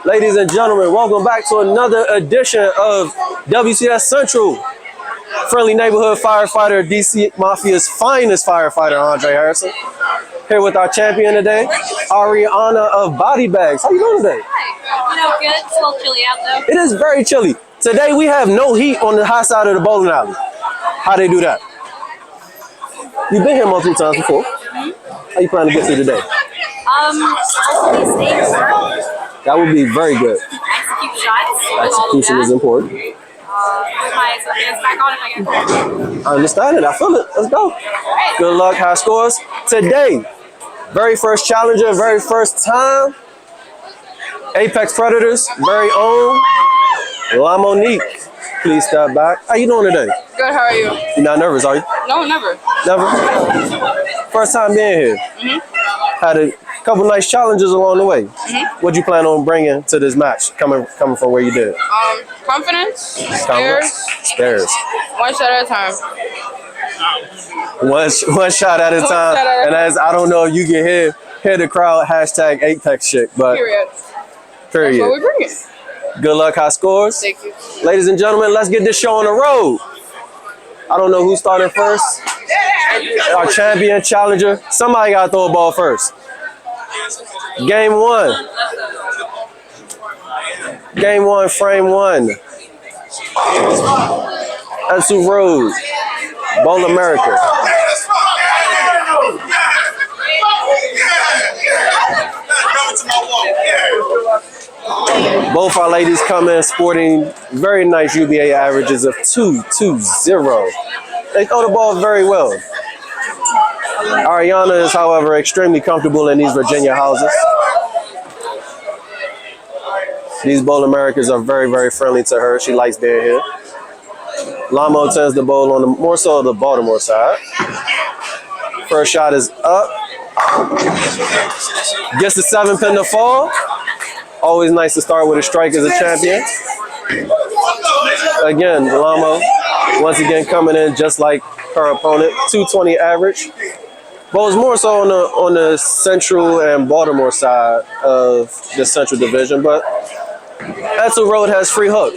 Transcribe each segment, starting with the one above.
Ladies and gentlemen, welcome back to another edition of WCS Central. Friendly neighborhood firefighter, DC Mafia's finest firefighter, Andre Harrison. Here with our champion today, Arianna of Body Bagz. How you doing today? Hi. Good. It's a little chilly out though. It is very chilly. Today we have no heat on the high side of the bowling alley. How they do that? You've been here multiple times before. How you plan to get through today? Hopefully stay warm. That would be very good. Execute shots. Execution is important. Put my hands back on if I get I understand it. I feel it. Let's go. Good luck. High scores. Today, very first challenger, very first time. Apex Predators, very own Lamo. Please step back. How you doing today? Good. How are you? You're not nervous, are you? No, never. Never? First time being here. Had a couple nice challenges along the way. What you plan on bringing to this match, coming from where you did? Confidence. Spares. One shot at a time. One shot at a time. And as I don't know if you can hear the crowd hashtag Apex shit, but Period. Period. That's what we bring it. Good luck, high scores. Thank you. Ladies and gentlemen, let's get this show on the road. I don't know who started first. Our champion, challenger. Somebody got to throw a ball first. Game one. Game one, frame one. Etsu Road, Bowl America. Both our ladies come in sporting very nice UBA averages of 2.20. They throw the ball very well. Arianna is, however, extremely comfortable in these Virginia houses. These Bowl Americas are very, very friendly to her. She likes being here. Lamo tends to bowl on the more so the Baltimore side. First shot is up. Gets the 7-pin to fall. Always nice to start with a strike as a champion. Again, Lamo, once again coming in just like her opponent, 220 average. Bowls more so on the Central and Baltimore side of the Central Division, but Etsu Road has free hook,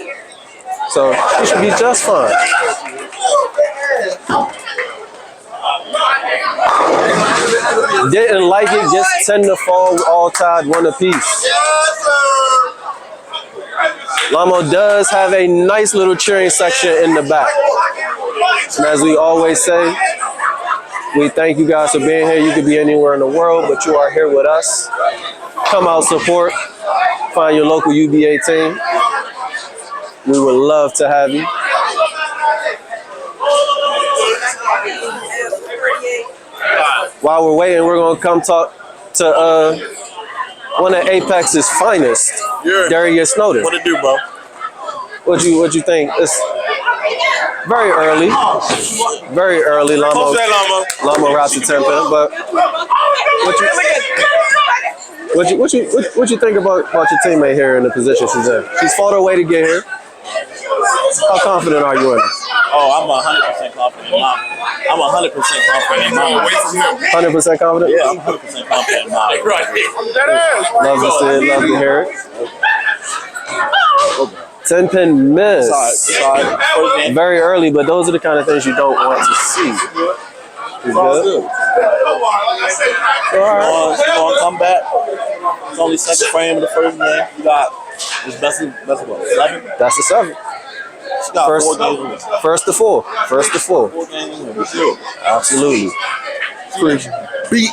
so she should be just fine. Didn't like it, just 10 to fall, all tied, one apiece. Lamo does have a nice little cheering section in the back. And as we always say, we thank you guys for being here. You could be anywhere in the world, but you are here with us. Come out, support. Find your local UBA team. We would love to have you. While we're waiting, we're gonna come talk to one of Apex's finest, Darius Snowden. What it do, bro? What you think? It's very early, Lamo. Lamo wraps the 10-pin, but what you think about your teammate here in the position she's in? She's fought her way to get here. How confident are you in her? Oh, I'm 100% confident. I'm 100% confident in mine. 100% confident? Yeah, I'm 100% confident in mine. Love to see it, love to hear it. 10-pin miss. Sorry. Very early, but those are the kind of things you don't want to see. You good? All right. Come back. It's only second frame of the first game. You got this best of what? 11? That's the 7. First to four. 4 games in. Absolutely. Beat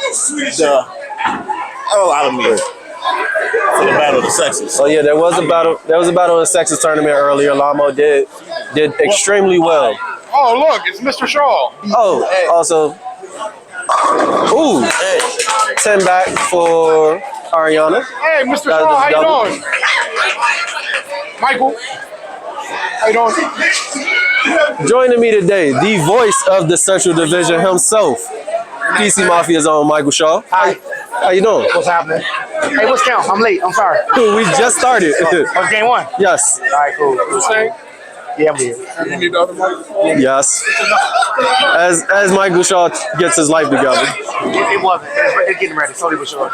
the hell out of me for the battle of the sexes. Oh yeah, there was a battle. There was a battle in the sexes tournament earlier. Lamo did extremely well. Oh look, it's Mr. Shaw. Oh, also, 10 back for Arianna. Hey, Mr. Shaw, how you doing? Michael, how you doing? Joining me today, the voice of the Central Division himself, PC Mafia's own Michael Shaw. Hi. How you doing? What's happening? Hey, what's count? I'm late. I'm sorry. We just started. Oh, game 1? Yes. All right, cool. You saying? Yeah, I'm here. You need the other mic? Yes. As Michael Shaw gets his life together. It wasn't. It's getting ready. Slowly but surely.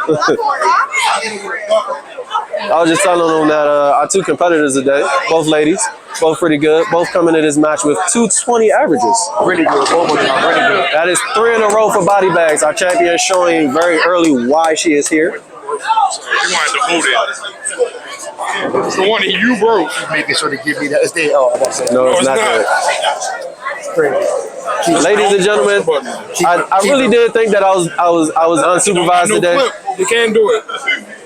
I was just telling them that our two competitors today, both ladies, both pretty good, both coming to this match with 220 averages. Really good. Both of them really good. That is 3 in a row for Body Bagz. Our champion is showing very early why she is here. You wanted to hold it. It's the one that you broke. Making sure to give me that. It's there. Oh, I'm about to say. No, it's not that. Ladies and gentlemen, I really did think that I was unsupervised No today. clip. You can't do it.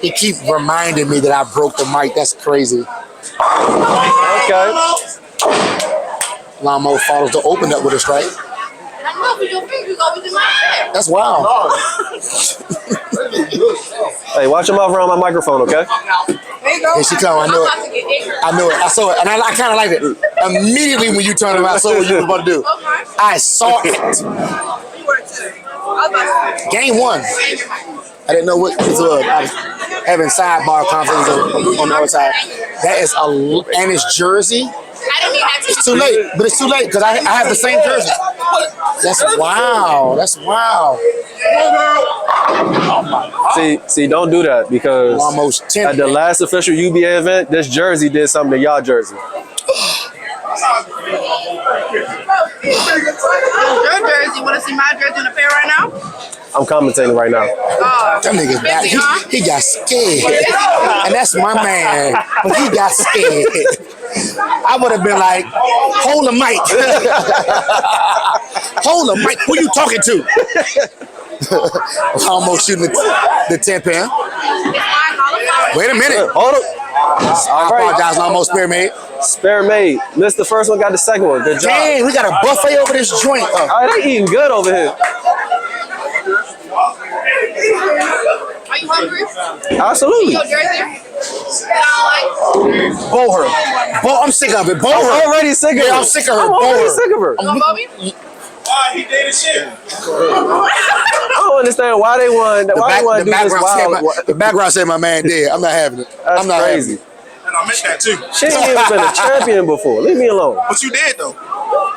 He keep reminding me that I broke the mic. That's crazy. Okay. Lamo follows the open up with a strike. That's wild. Hey, watch your mouth around my microphone, okay? Here she come. I know it. I know it. I saw it. And I kind of like it. Immediately when you turned around, I saw what you were about to do. I saw it. Game 1. I didn't know what this was. I was having sidebar conversations on the other side. That is and it's jersey. It's too late, but it's too late because I have the same jersey. That's wow. That's wow. See, don't do that because Almost 10. at the last official UBA event, this jersey did something to y'all jersey. Your jersey. Want to see my jersey in the pair right now? I'm commentating right now. That nigga's back. He got scared. And that's my man. But he got scared. I would have been like, hold the mic. Hold the mic. Who you talking to? Almost shooting the 10 pound. Wait a minute. Hold up. I apologize, almost spare made. Spare made. Missed the first one, got the second one. Good job. Dang, we got a buffet over this joint. Oh, they eating good over here. Are you hungry? Absolutely. Your jersey? Bow her. I'm sick of it. Bow I'm her. already sick of her. Yeah, I'm sick of her. I'm Bow already her. sick of her. You gonna vote me? He did shit. I don't understand why they want to do this wild. The background said my man dead. I'm not having it. That's I'm not crazy. And I meant that too. She ain't even been a champion before. Leave me alone. But you did though.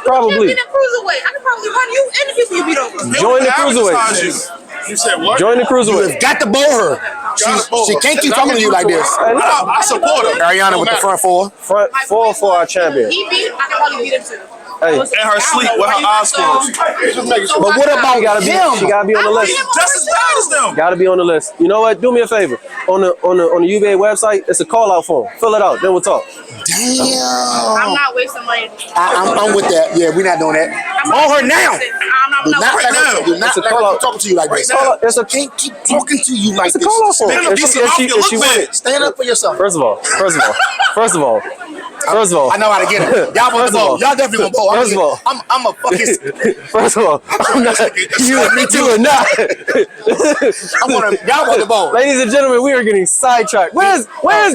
Probably. You've been a cruiserweight. I can probably run you and the people you beat over. Join the cruiserweight. You said what? Join the cruiserweight. Got to bow her. She can't keep talking to you like this. Hey, look, I support her. Arianna with the front 4. front 4 for our champion. He beat him. I can probably beat him too. Hey, In her sleep with her eyes closed. But what about she gotta be on the list. Just as bad as them. Gotta be on the list. You know what? Do me a favor. On the UBA website, it's a call out form. Fill it out. Then we'll talk. Damn. I'm not wasting money. I'm with that. Yeah, we're not doing that. Bow her now. I'm Do not not right let her now. do not It's a let call her out. keep talking to you like this. It's a Can't keep talking to you like It's a this. call out form. Stand up, If piece she of mouth, you look wins. bad. Stand up for yourself. First of all, I know how to get it. Y'all want the ball. Y'all definitely want the ball. First of all. I'm a fucking. First of all, I'm not. You are not. Y'all want the ball. Ladies and gentlemen, we are getting sidetracked. Where's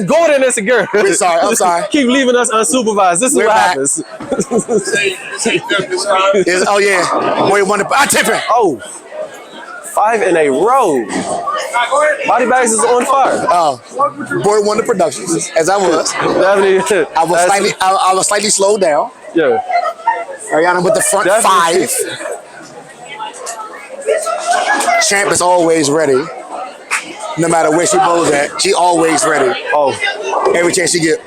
Gordon and Segura? I'm sorry. Keep leaving us unsupervised. This is We're what back. happens. Oh yeah. Boy, won the. I tip it. Oh, 5 in a row. Body Bagz is on fire. Oh, boy, won the productions as I was. Definitely. I was slightly slowed down. Yeah. Arianna with the front Definitely. 5. Champ is always ready. No matter where she goes at, she always ready. Oh, Every chance she get.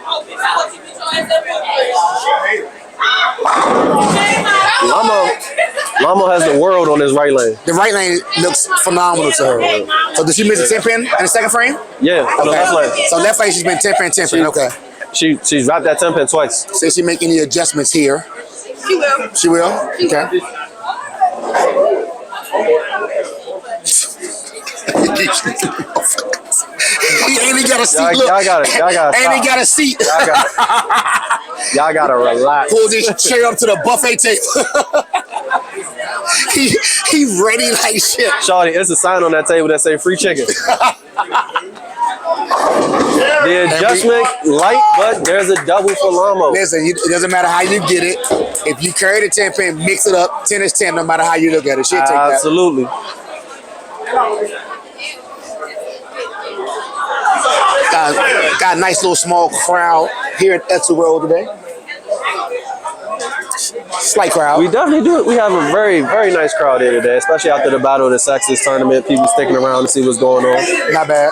Lamo has the world on his right lane. The right lane looks phenomenal to her. So did she miss a 10 pin in the second frame? Yeah, on the left lane. So left lane she's been 10 pin, 10 pin. Okay. She's wrapped that 10 pin twice. So she make any adjustments here? She will. She will? Okay. He ain't got a seat. Y'all Look. got it. Y'all got it. And he got a seat. Y'all gotta relax. Pull this chair up to the buffet table. he ready like shit. Shawty, it's a sign on that table that say free chicken. The adjustment light, but there's a double for Lamo. Listen, it doesn't matter how you get it. If you carry the 10 pin, mix it up. 10 is 10, no matter how you look at it. She'll take that. Absolutely. Got a nice little small crowd here at Etzel World today. Slight crowd. We definitely do. We have a very, very nice crowd here today, especially after the Battle of the Sexes tournament. People sticking around to see what's going on. Not bad.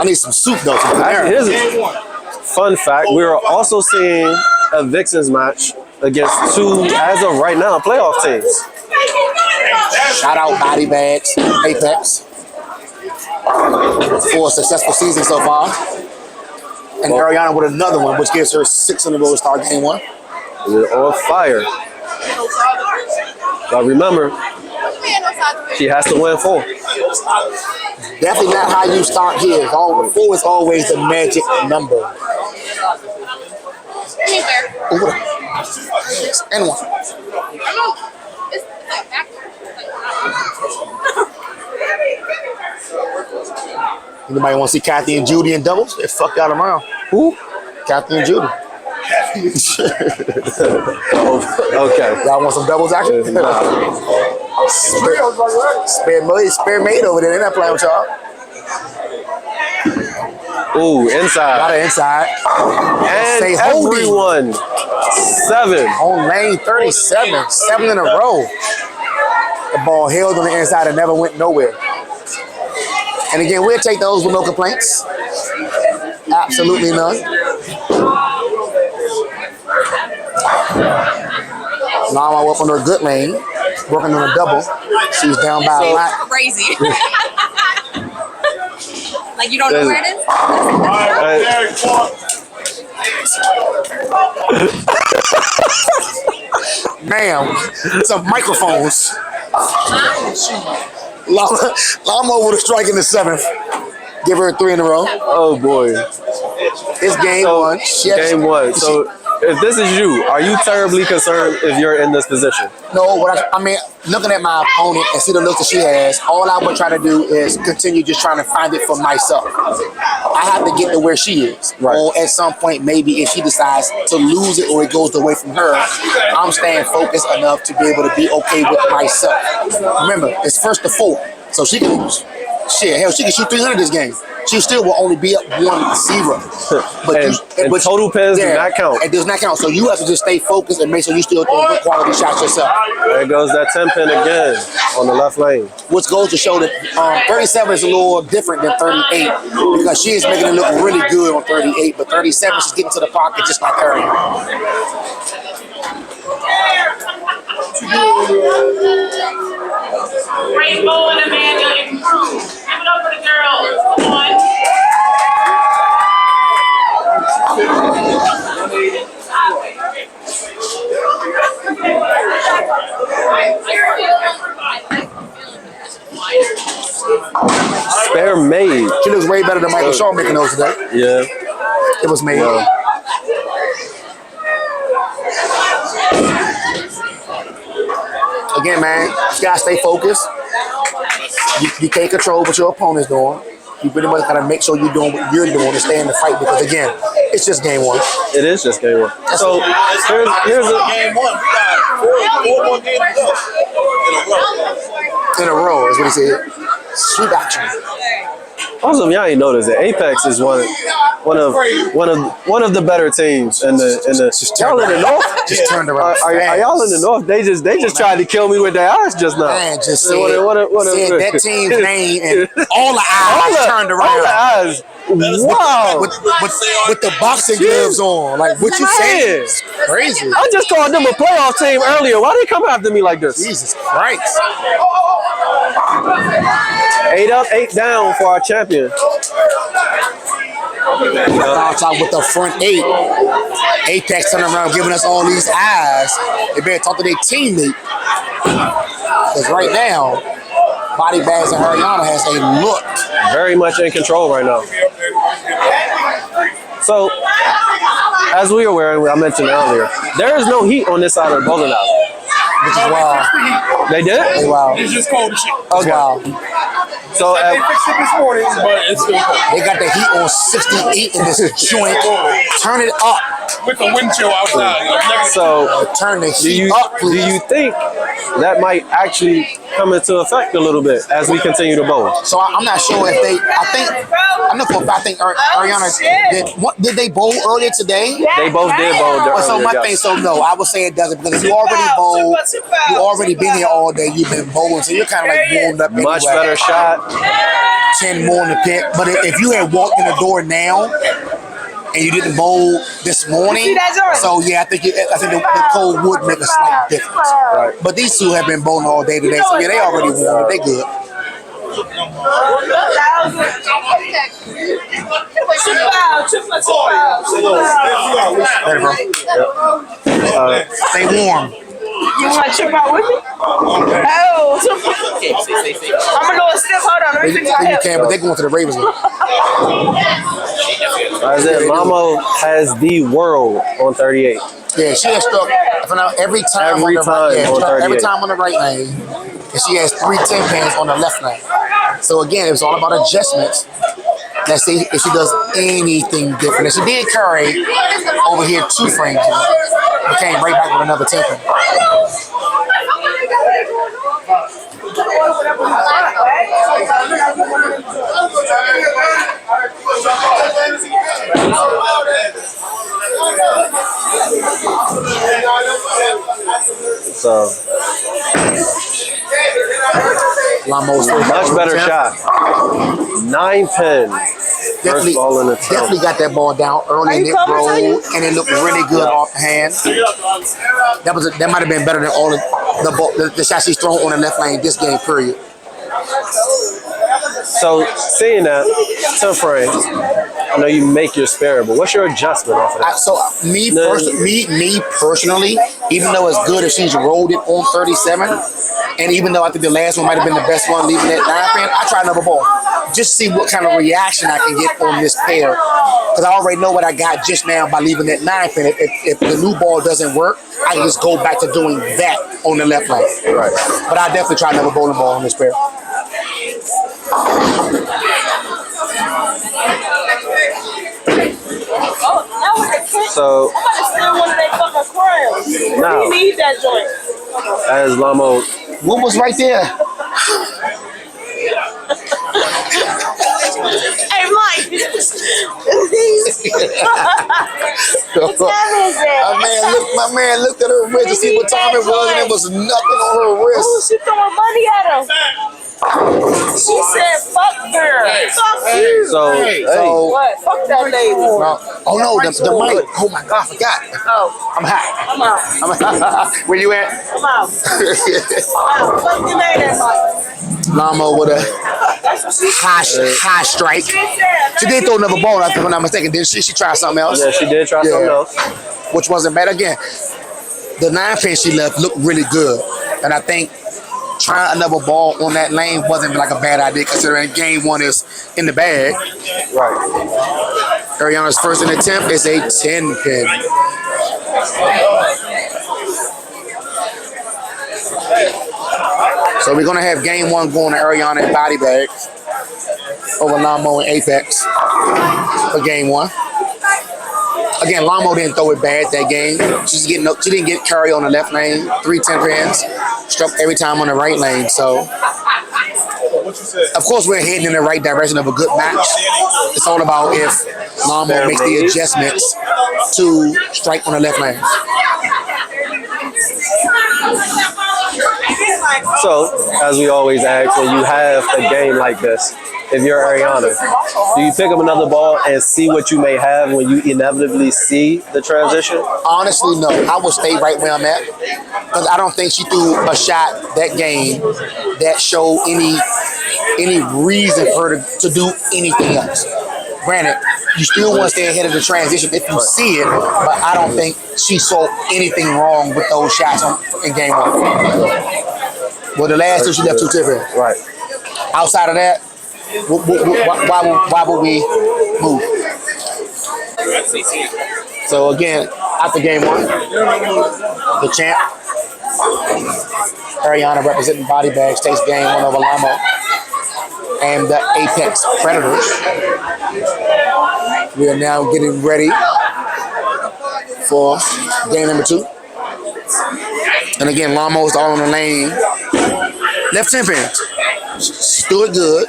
I need some soup though. Some Actually, Panera. here's a fun fact. We are also seeing a Vixens match against two, as of right now, playoff teams. Shout out Body Bagz, Apex. For a successful season so far. And Arianna with another one, which gives her 6 in a row to start game 1. We're on fire. But remember, she has to win 4. Definitely not how you start here. 4 is always the magic number. Ooh, and 1. Anybody want to see Kathy and Judy in doubles? They fucked out tomorrow. Who? Kathy and Judy. Okay. Y'all want some doubles action? Spare made over there. They're not playing with y'all. Ooh, A inside. lot of inside. And Say holding. everyone. 7. On lane 37. 7 in a row. The ball held on the inside and never went nowhere. And again, we'll take those with no complaints. Absolutely none. Lamo up on her good lane, working on a double. She's down by a lot. Crazy. Like you don't know where it is? Ma'am, some microphones. Lamo with a strike in the 7th. Give her 3 in a row. Oh boy. It's game 1. Game 1. So if this is you, are you terribly concerned if you're in this position? No, I mean, looking at my opponent and see the looks that she has, all I would try to do is continue just trying to find it for myself. I have to get to where she is. Right. Or at some point, maybe if she decides to lose it or it goes away from her, I'm staying focused enough to be able to be okay with myself. Remember, it's 1st to 4, so she can shit. Hell, she can shoot 300 this game. She still will only be up 1-0. But total pins do not count. It does not count. So you have to just stay focused and make sure you still throw good quality shots yourself. There goes that 10 pin again on the left lane. Which goes to show that 37 is a little different than 38 because she is making it look really good on 38, but 37 she's getting to the pocket just like her. Rainbow and Amanda and crew. Give it up for the girls. Come on. Spare made. She looks way better than Michael Shaw making those today. Yeah. It was made. Yeah. Again, man, you gotta stay focused. You can't control what your opponent's doing. You pretty much gotta make sure you're doing what you're doing to stay in the fight because again, it's just game 1. It is just game 1. So here's a Game 1. We got 4 more games to go. In a row is what he said. Sweep action. Also, if y'all ain't noticed that Apex is one of the better teams in the y'all in the North. Just turned around. Are y'all in the North? They just tried to kill me with their eyes just now. Man, just said, said that team's name and all the eyes turned around. All the eyes. Wow. With the boxing gloves on. Like, what you saying? It's crazy. I just called them a playoff team earlier. Why they come after me like this? Jesus Christ. 8 up, 8 down for our champion. Now talk with the front 8. Apex turning around giving us all these eyes. They better talk to their teammate. Because right now, Body Bagz Arianna has a look. Very much in control right now. So, as we are aware, I mentioned earlier, there is no heat on this side of the bowling alley. Which is wild. They did? Hey, wow. It's just cold as shit. Okay. Wow. So, They fixed it this morning, but it's still cold. They got the heat on 68 in this joint. Turn it up. With the wind chill outside. so Turn the do heat you up, do please. you think that might actually come into effect a little bit as we continue to bowl? So I'm not sure if they. I'm not for a fact. I think Arianna did they bowl earlier today? They both did bowl earlier. So my thing, so no, I would say it doesn't because if you already bowled, you already been here all day. You've been bowling, so you're kind of like warmed up. Much anyway. better shot. 10 more in the pit. But if you had walked in the door now and you didn't bowl this morning, so yeah, I think the cold would make a slight difference. Right. But these two have been bowling all day today, so yeah, they already won. They good. Better, bro. Stay warm. You want to trip out with me? Oh, I'm gonna do a step. Hold on, let me fix my You hip. can, but they're going to the Ravens now. I said Lamo has the world on 38. Yeah, she has struck every time Every on the time right, yeah, on struck 38. every time on the right lane, and she has 3 10 pins on the left lane. So again, it was all about adjustments. Let's see if she does anything different. And she did carry over here 2 frames. It came right back with another 10 pin. So Lamo's much better shot. 9 pin. First ball in the 10th. Definitely got that ball down early and it rolled and it looked really good off the hand. That might have been better than all of the shots she's thrown on the left lane this game, period. So seeing that 10 frames, I know you make your spare, but what's your adjustment off of that? Me personally, even though it's good if she's rolled it on 37, and even though I think the last one might have been the best one, leaving that 9 pin, I try another ball. Just to see what kind of reaction I can get on this pair. Because I already know what I got just now by leaving that 9 pin. If the new ball doesn't work, I can just go back to doing that on the left lane. Right. But I definitely try another bowling ball on this pair. So now, You need that joint. as Lamo, What was right there? Hey, Mike. My man looked at her wrist to see what time it was, and it was nothing on her wrist. Oh, she throwing money at him. She said, fuck her. Fuck you. so What? Fuck that lady. Oh no, the mic. Oh my God, I forgot. Oh, I'm hot. I'm out. Where you at? I'm out. Fuck your name, that Mike. Lamo with a high strike. She did throw another ball, if I'm not mistaken. Did she? She tried something else. yeah, she did try something else. Which wasn't bad. Again, the 9 pin she left looked really good, and I think trying another ball on that lane wasn't like a bad idea considering game 1 is in the bag. Right. Arianna's first in the 10th is a 10 pin. So we're gonna have game 1 going to Arianna and Body Bagz over Lamo and Apex for game 1. Again, Lamo didn't throw it bad that game. She didn't get carry on the left lane. 3 10 pins, struck every time on the right lane. So, of course, we're heading in the right direction of a good match. It's all about if Lamo makes the adjustments to strike on the left lane. So, as we always ask, when you have a game like this, if you're Arianna, do you pick up another ball and see what you may have when you inevitably see the transition? Honestly, no. I will stay right where I'm at because I don't think she threw a shot that game that showed any reason for her to do anything else. Granted, you still want to stay ahead of the transition if you see it, but I don't think she saw anything wrong with those shots in game 1. Well, the last 2 she left 2 10 pins. Right. Outside of that, why would we move? So again, after game 1, the champ, Arianna representing Body Bagz takes game 1 over Lamo and the Apex Predators. We are now getting ready for game number 2. And again, Lamo is all on the lane. Left 10 pins. She threw it good.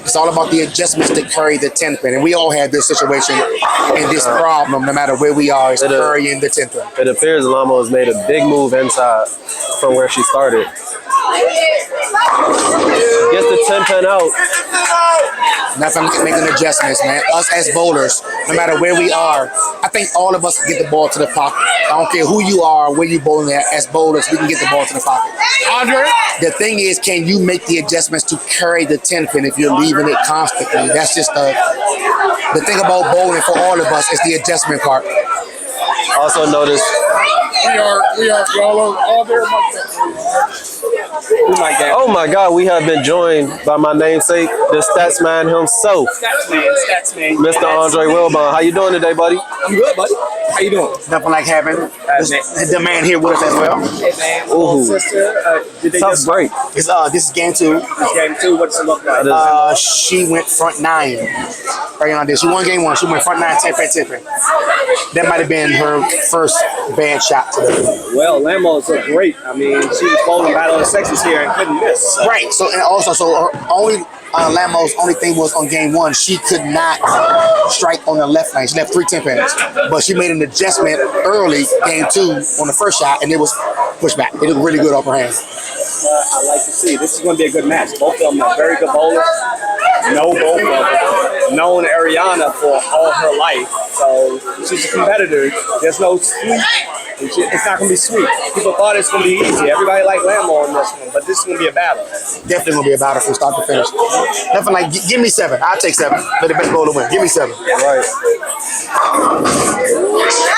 It's all about the adjustments to carry the 10 pin. And we all have this situation and this problem, no matter where we are, is carrying the 10 pin. It appears Lamo has made a big move inside from where she started. gets the 10 pin out. Nothing making adjustments, man. Us as bowlers, no matter where we are, I think all of us can get the ball to the pocket. I don't care who you are, where you bowling at. As bowlers, we can get the ball to the pocket. Andre? The thing is, can you make the adjustments to carry the 10 pin if you're leaving it constantly? That's just the thing about bowling for all of us is the adjustment part. Also notice We are all there. oh my God, we have been joined by my namesake, the stats man himself, Stats man. Mr. Andre Wilbon. How you doing today, buddy? I'm good, buddy. How you doing? Nothing like having the man here with us as well. Hey, man. Ooh. Sister, did they Tough break. This is game 2. game 2? What's it look like? She went front 9. Arianna did. She won game 1. She went front 9, 10 pin. That might have been her first bad shot today. Well, Lamo's look great. I mean, she was bowling Battle of the Sexes here and couldn't miss. So. Right. So and also, her only Lamo's only thing was on game 1, she could not strike on the left lane. She left 3 10 pins, but she made an adjustment early game 2 on the first shot, and it was pushed back. It looked really good off her hand. I like to see. This is going to be a good match. Both of them are very good bowlers. Know both of them. Known Arianna for all her life, so she's a competitor. There's no sweet. It's not going to be sweet. People thought it's going to be easy. Everybody liked Lamo on this one, but this is going to be a battle. Definitely gonna be a battle from start to finish. Nothing like give me 7. I'll take 7. Let the best bowler win. Give me 7. Right.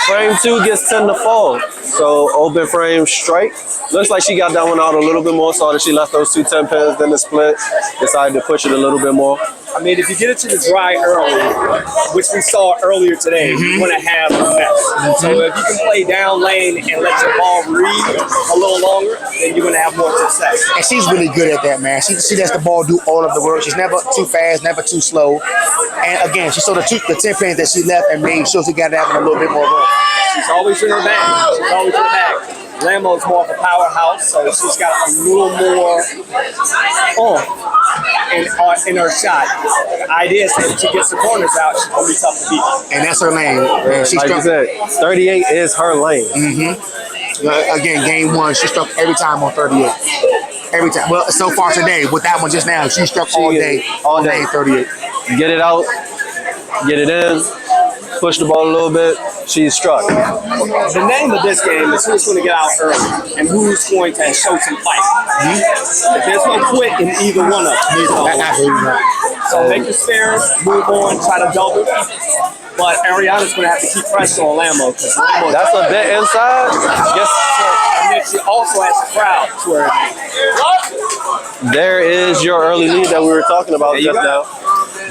Frame 2 gets 10 to fall. So open frame strike. Looks like she got that one out a little bit more, so that she left those 2 10 pins, then the split. Decided to push it a little bit more. I mean, if you get it to the dry early, which we saw earlier today, you're going to have a mess. So if you can play down lane and let your ball read a little longer, then you're going to have more success. And she's really good at that, man. She lets the ball do all of the work. She's never too fast, never too slow. And again, she saw the 10 pins that she left and made sure she got that a little bit more room. She's always in her bag. She's always in her bag. Lamo's more of a powerhouse, so she's got a little more in her shot. The idea is that if she gets the corners out, she's going to be tough to beat. And that's her lane. And she Like you said, 38 is her lane. Again, game 1, she struck every time on 38. Every time. Well, so far today, with that one just now, she struck all day 38. Get it out, get it in, push the ball a little bit. She's struck. The name of this game is who's going to get out early and who's going to show some fight. If there's no quit in either one of them. Absolutely not. So make your spares, move on, try to double. But Arianna's going to have to keep pressure on Lamo because Lamo. That's a bit inside. And then she also has a crowd to her. There is your early lead that we were talking about just now.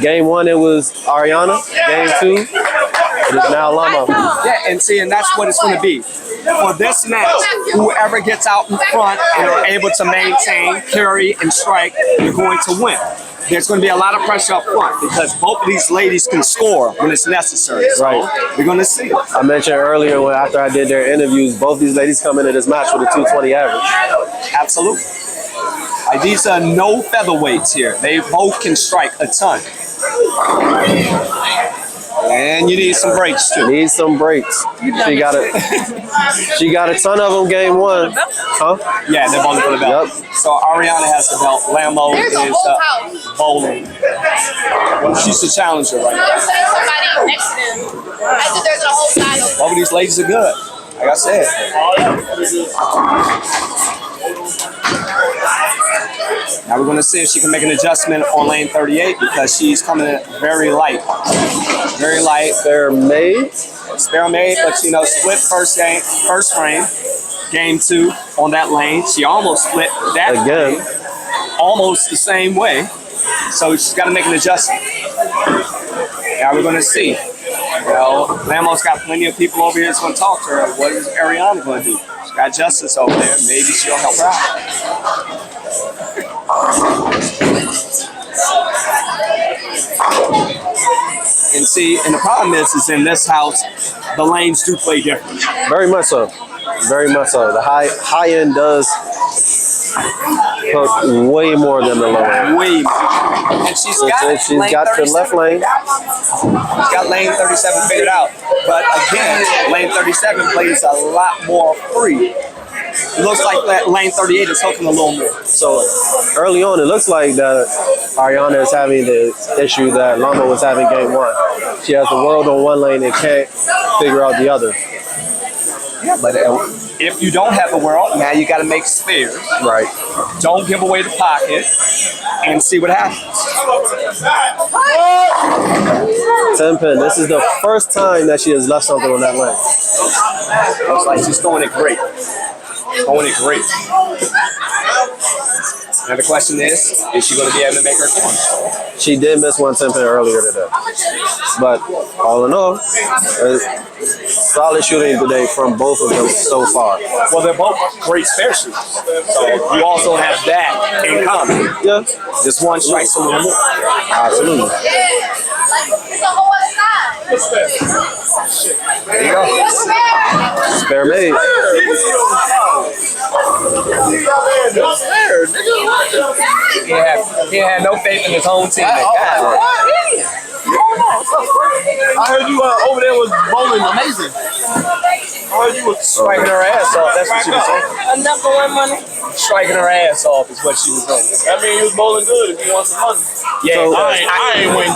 Game 1, it was Arianna. Game 2, it is now Lamo. Yeah, and see, and that's what it's going to be. For this match, whoever gets out in front and are able to maintain, carry, and strike, you're going to win. There's going to be a lot of pressure up front because both of these ladies can score when it's necessary. So we're going to see. I mentioned earlier after I did their interviews, both these ladies come into this match with a 220 average. Absolutely. Like, these are no featherweights here. They both can strike a ton. And you need some breaks too. Need some breaks. She got a ton of them game 1. Huh? Yeah, they're bowling for the belt. Yep. So Arianna has the belt. Lamo There's a is whole house. bowling. Well, she's the challenger right now. There's somebody next to them. I said there's a whole side of Both of these ladies are good. Like I said. Now we're going to see if she can make an adjustment on lane 38 because she's coming in very light. Very light. They're made. Spare made, but split first frame. Game 2 on that lane. She almost split that Again. frame, almost the same way. So she's got to make an adjustment. Now we're going to see. Well, Lamo's got plenty of people over here that's going to talk to her. What is Arianna going to do? She's got Justice over there. Maybe she'll help her out. And see, and the problem is in this house, the lanes do play different. Very much so. Very much so. The high end does hook way more than the low end. Way more. And she's got the left lane. She's got lane 37 figured out. But again, lane 37 plays a lot more free. It looks like that lane 38 is hooking a little more. So early on, it looks like that Arianna is having the issue that Lamo was having game one. She has the world on one lane and can't figure out the other. Yeah, but if you don't have the world, now you got to make spares. Right. Don't give away the pocket and see what happens. 10 pin. This is the first time that she has left something on that lane. Looks like she's throwing it great. Throwing it great. Now the question is she going to be able to make her corner? She did miss one 10 pin earlier today. But all in all, solid shooting today from both of them so far. Well, they're both great spare shooters. So you also have that in common. Yeah. Just one strikes a little more. Absolutely. There you go. Spare made. He had no faith in his own team. I heard you over there was bowling amazing. I heard you was Striking her ass off. That's what she was saying. Enough for one money. Striking her ass off is what she was doing. That means you was bowling good if you want some money. Yeah, So- I ain't win.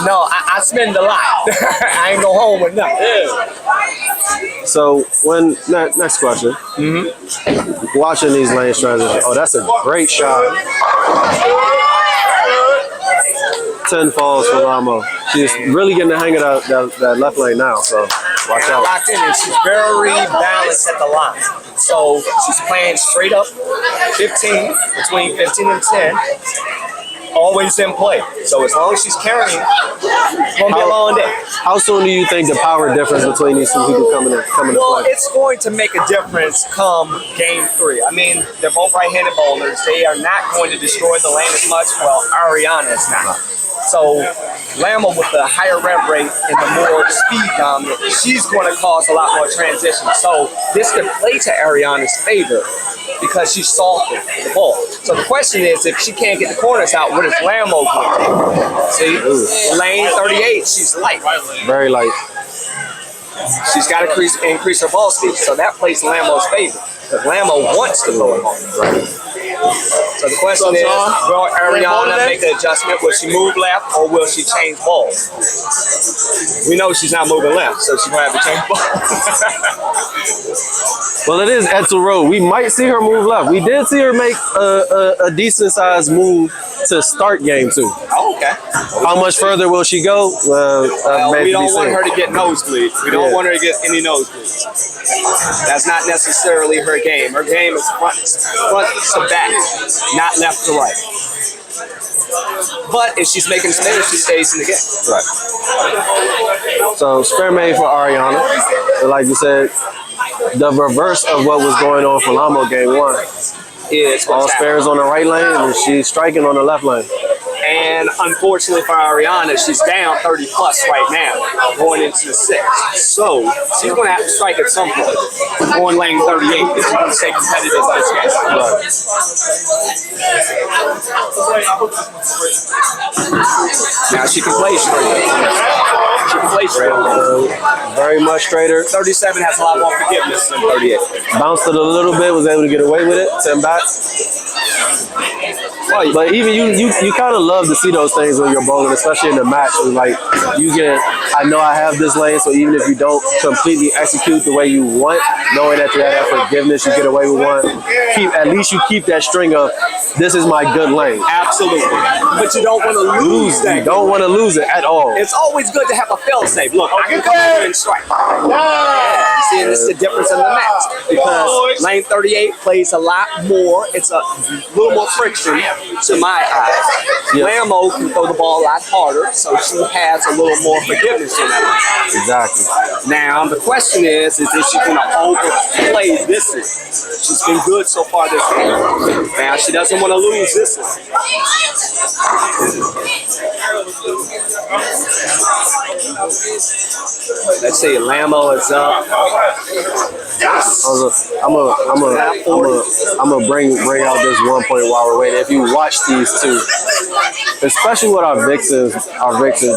no, I spend a lot. I ain't go home with nothing. Yeah. So next question. Watching these lanes transition. Oh, that's a great shot. 10 falls for Lamo. She's really getting the hang of that left lane now, so watch out. Locked in, and she's very balanced at the line. So she's playing straight up 15, between 15 and 10. Always in play. So as long as she's carrying, it's going to be a long day. How soon do you think the power difference between these two people coming to Well, play? it's going to make a difference come game 3. I mean, they're both right-handed bowlers. They are not going to destroy the lane as much. Well, Arianna is not. So Lamo with the higher rev rate and the more speed dominant, she's going to cause a lot more transition. So this could play to Arianna's favor because she's softer with the ball. So the question is, if she can't get the corners out, what is Lamo doing? See, lane 38, she's light. Very light. She's got to increase her ball speed. So that plays Lamo's favor. Because Lamo wants to throw it home. So the question is, will Arianna make an adjustment? Will she move left or will she change balls? We know she's not moving left, so she's going to have to change balls. Well, it is Etzel Road. We might see her move left. We did see her make a decent sized move to start game 2. Oh, okay. How much further will she go? Well, we don't want seen. her to get nosebleed. We don't want her to get any nosebleeds. That's not necessarily her game. Her game is front to back, not left to right. But if she's making spares, she stays in the game. Right. So spare made for Arianna. And like you said, the reverse of what was going on for Lamo game 1 Is all spares on the right lane and she's striking on the left lane. And unfortunately for Arianna, she's down 30 plus right now, going into the 6th. So she's going to have to strike at some point, going lane 38 if she can stay competitive in this game. Now she can play straight. She can play straight. Very much straighter. 37 has a lot more forgiveness than 38. Bounced it a little bit, was able to get away with it. 10 back. But even you kind of love to see those things when you're bowling, especially in the match. Like you get, I know I have this lane, so even if you don't completely execute the way you want, knowing that you have that forgiveness, you get away with one. At least you keep that string of this is my good lane. Absolutely, but you don't want to lose that. You don't want to lose it at all. It's always good to have a fail-safe. Look, I can come over and strike. Yeah. See, and this is the difference in the match because lane 38 plays a lot more. It's a little more friction to my eyes. Yep. Lamo can throw the ball a lot harder, so she has a little more forgiveness in that line. Exactly. Now, the question is if she's going to overplay this one. She's been good so far this game. Now, she doesn't want to lose this one. Let's see, Lamo is up. I'm gonna bring out this one point while we're waiting. If you watch these two, especially with our Vixens,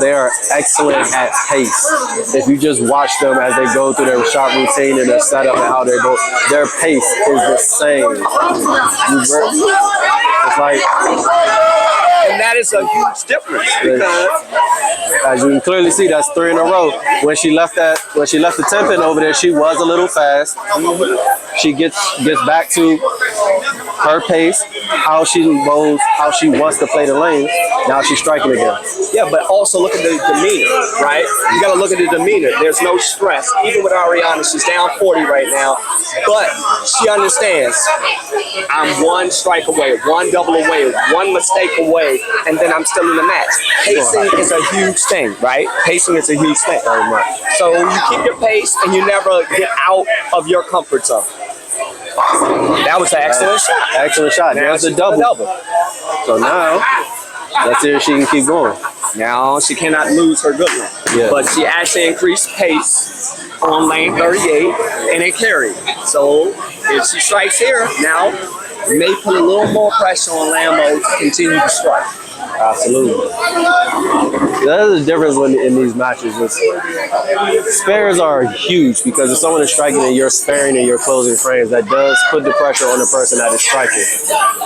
they are excellent at pace. If you just watch them as they go through their shot routine and their setup and how they go, their pace is the same. It's like, and that is a huge difference because, as you can clearly see, that's 3 in a row. When she left the 10-pin over there, she was a little fast. She gets back to her pace, how she moves, how she wants to play the lane. Now she's striking again. yeah, but also look at the demeanor, right? You got to look at the demeanor. There's no stress. Even with Arianna, she's down 40 right now, but she understands. I'm one strike away, one double away, one mistake away, and then I'm still in the match. Pacing is a huge thing, right? Pacing is a huge thing. Very much. So you keep your pace and you never get out of your comfort zone. That was an excellent shot. Excellent shot. There's the double. So now, let's see if she can keep going. Now she cannot lose her good one. Yeah. But she actually increased pace on lane 38 and it carried. So if she strikes here, now may put a little more pressure on Lamo to continue to strike. Absolutely. There's a difference in these matches. Spares are huge because if someone is striking and you're sparing in your closing frames, that does put the pressure on the person that is striking.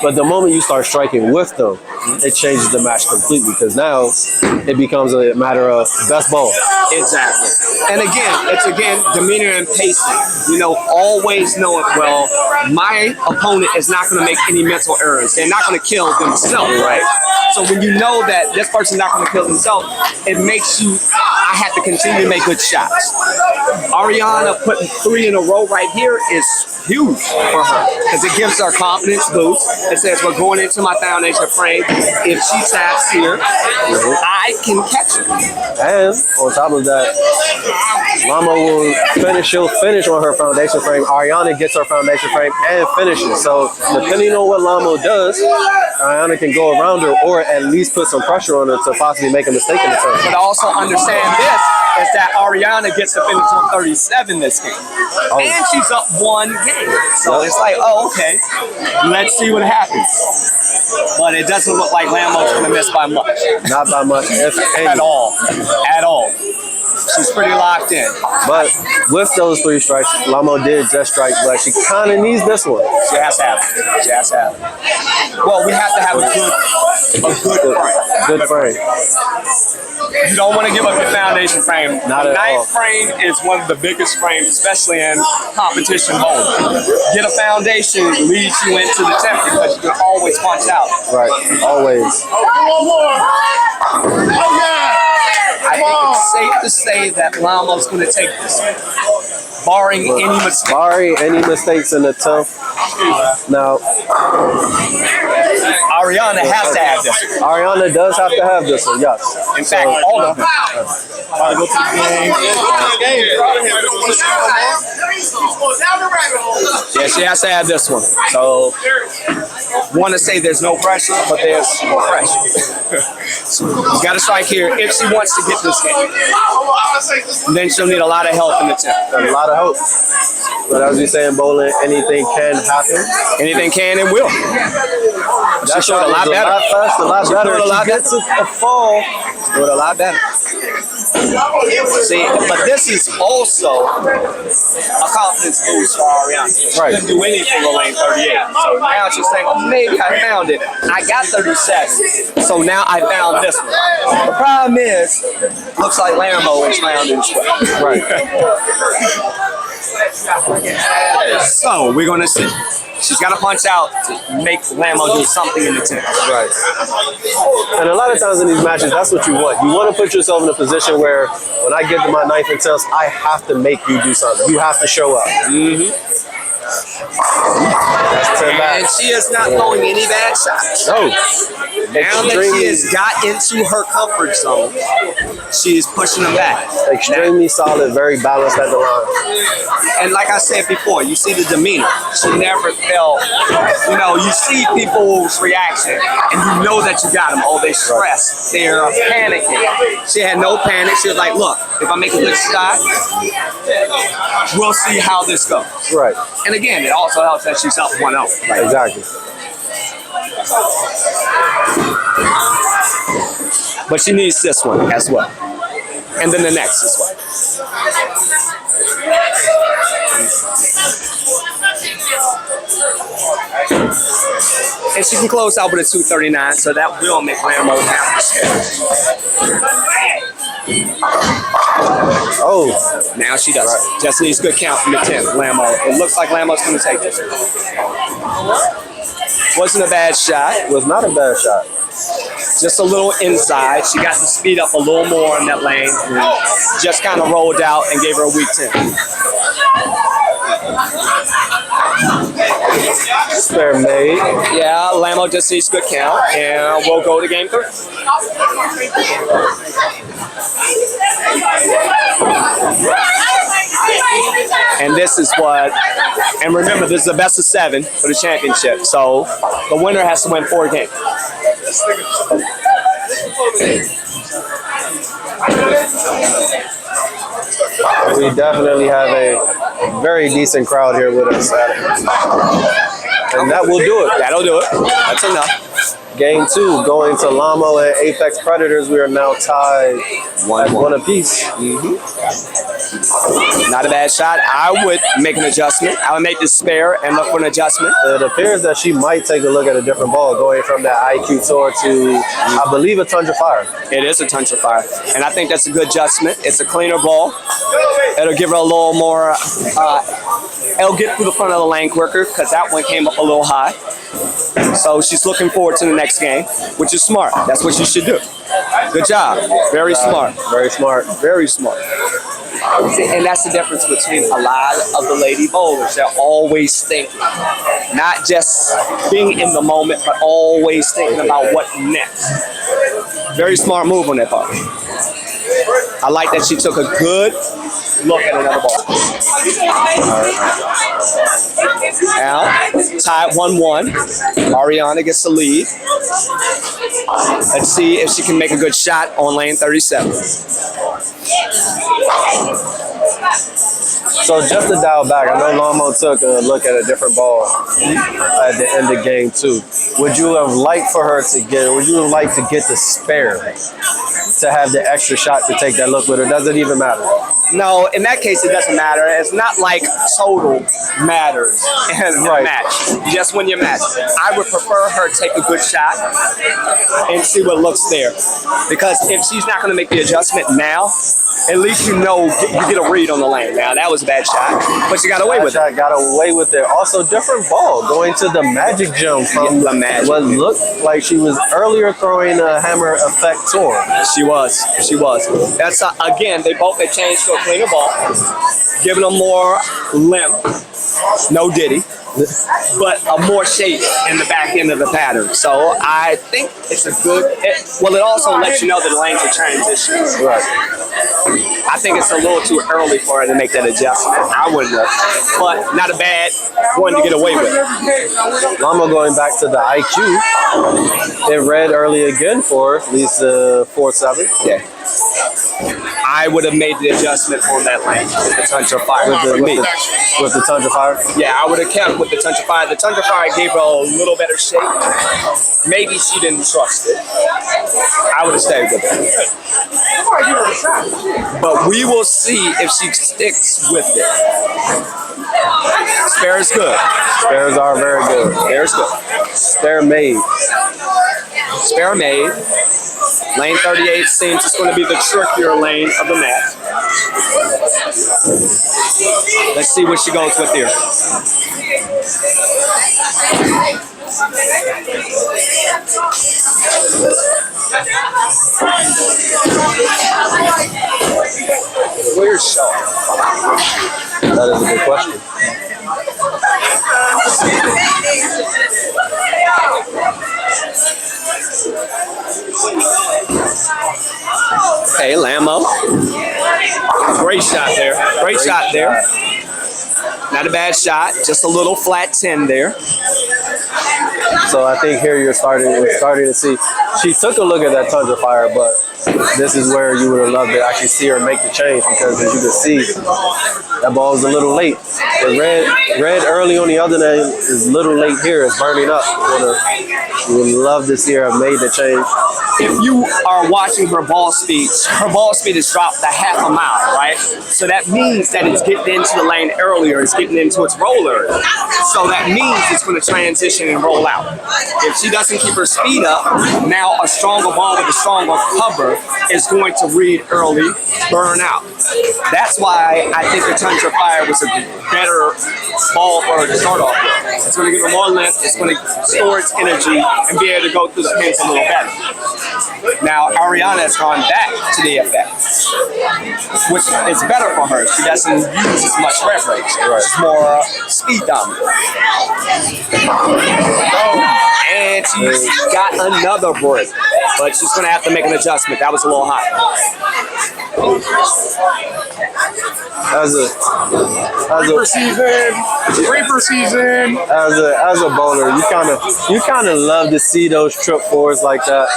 But the moment you start striking with them, it changes the match completely because now it becomes a matter of best ball. Exactly. And it's demeanor and pacing. You know, always knowing, well, my opponent is not going to make any mental errors. They're not going to kill themselves, right? So when you know that this person's not going to kill themselves, it makes you, I have to continue to make good shots. Arianna putting 3 in a row right here is huge for her because it gives her confidence boost. It says we're going into my foundation frame. If she taps here, I can catch her. And on top of that, Lamo will finish. She'll finish on her foundation frame. Arianna gets her foundation frame and finishes. So depending on what Lamo does, Arianna can go around her or at least put some pressure on her to possibly make a mistake in the turn. But also understand this is that Arianna gets to finish on 37 this game. Oh. And she's up 1 game. So it's like, oh, okay, let's see what happens. But it doesn't look like Lamo's going to miss by much. Not by much, if any. At all. At all. She's pretty locked in. But with those 3 strikes, Lamo did just strike, but she kind of needs this one. She has to have it. She has to have it. Well, we have to have a good frame. Good frame. You don't want to give up your foundation frame. Not at all. The 9th frame is one of the biggest frames, especially in competition bowling. Get a foundation leads you into the 10th because you can always punch out. Right, always. I think it's safe to say that Lamo's going to take this, barring any mistakes. Barring any mistakes in the 10th. Now, Arianna has to have this. Arianna does have to have this one, yes. In fact, all of them. Yeah, she has to have this one. So, want to say there's no pressure, but there's pressure. So, you got to strike here if she wants to get this game. And then she'll need a lot of help in the 10th. A lot of hope. But as we say in bowling, anything can happen. Anything can and will. That shot a lot better. A lot faster, a lot better. A lot She gets a fall. Do it a lot better. See, but this is also a confidence boost for Arianna. She Right. couldn't do anything on lane 38. So now she's saying, oh, maybe I found it. I got 37. So now I found this one. The problem is, looks like Lamo is rounding this way. Right. So we're going to see. She's got to punch out to make Lamo do something in the 10th. Right. And a lot of times in these matches, that's what you want. You want to put yourself in a position where when I get to my 9th and 10th, I have to make you do something. You have to show up. That's back. And she is not throwing any bad shots. No. Now that she has got into her comfort zone, she is pushing them back. Extremely solid, very balanced at the line. And like I said before, you see the demeanor. She never felt, you know, you see people's reaction and you know that you got them. Oh, they stressed. They're panicking. She had no panic. She was like, look, if I make a good shot, we'll see how this goes. Right. And again, it also helps that she's up 1-0. Right. Exactly. But she needs this one as well. And then the next as well. And she can close out with a 239, so that will make Lamo have to Oh. Now she does. Right. Just needs good count from the 10th. Lamo. It looks like Lamo's going to take this. Wasn't a bad shot. Was not a bad shot. Just a little inside. She got to speed up a little more in that lane. Just kind of rolled out and gave her a weak 10. Spare made. Yeah, Lamo just needs good count, and we'll go to game 3. And this is what, and remember, this is the best of 7 for the championship. So the winner has to win 4 games. We definitely have a very decent crowd here with us. And that will do it. That'll do it. That's enough. Game 2, going to Lamo and Apex Predators. We are now tied at 1 apiece. Not a bad shot. I would make an adjustment. I would make the spare and look for an adjustment. It appears that she might take a look at a different ball, going from that IQ tour to, I believe, a Tundra Fire. It is a Tundra Fire, and I think that's a good adjustment. It's a cleaner ball. It'll give her a little more, it'll get through the front of the lane quicker because that one came up a little high. So she's looking forward to the next game, which is smart. That's what you should do. Good job. Very smart. Very smart. Very smart. And that's the difference between a lot of the lady bowlers. They're always thinking, not just being in the moment, but always thinking about what next. Very smart move on that part. I like that she took a good look at another ball. Now, tied 1-1. Arianna gets the lead. Let's see if she can make a good shot on lane 37. So just to dial back, I know Lamo took a look at a different ball at the end of game 2. Would you have liked for her to get, would you have liked to get the spare to have the extra shot to take that look with her? Does it even matter? No, in that case, it doesn't matter. It's not like total matters in a match. Just when you match. I would prefer her take a good shot and see what looks there. Because if she's not going to make the adjustment now, at least you know you get a read on the lane. Now, that was a bad shot, but you got away with it. Got away with it. Also, different ball going to the Magic Gem from what looked like she was earlier throwing a hammer effect tour. She was. That's again, they both had changed to a cleaner ball, giving them more limp, no diddy, but a more shape in the back end of the pattern. So I think it's a good. It also lets you know that the lanes are transitions. Right. I think it's a little too early for her to make that adjustment. I wouldn't have, but not a bad one to get away with. Lamo going back to the IQ. It read early again for at least 4-7. Yeah. I would have made the adjustment on that lane with the Tundra Fire. With the Tundra Fire? Yeah, I would have kept with the Tundra Fire. The Tundra Fire gave her a little better shape. Maybe she didn't trust it. I would have stayed with it. But we will see if she sticks with it. Spare is good. Spares are very good. Spare is good. Spare made. Spare made. Lane 38 seems it's going to be the trickier lane of the match. Let's see what she goes with here. Where's Shaw? That is a good question. Okay, Lamo. Great shot there. Great shot there. Not a bad shot. Just a little flat 10 there. So I think here we're starting to see. She took a look at that Tundra Fire, but this is where you would have loved to actually see her make the change, because as you can see, that ball is a little late. The red early on the other end is a little late here. It's burning up. You would love to see her have made the change. If you are watching her ball speed has dropped a half a mile, right? So that means that it's getting into the lane earlier. It's getting into its roller. So that means it's going to transition and roll out. If she doesn't keep her speed up, now a stronger ball with a stronger cover is going to read early, burn out. That's why I think the Tundra Fire was a better ball for her to start off with. It's going to give her more length. It's going to store its energy and be able to go through the pins a little better. Now, Arianna has gone back to the effects, which is better for her. She doesn't use as much rev rate. She's more speed dominant. And she's got another break, but she's going to have to make an adjustment. That was a little high. Reaper season. As a bowler, you kind of love to see those trip fours like that.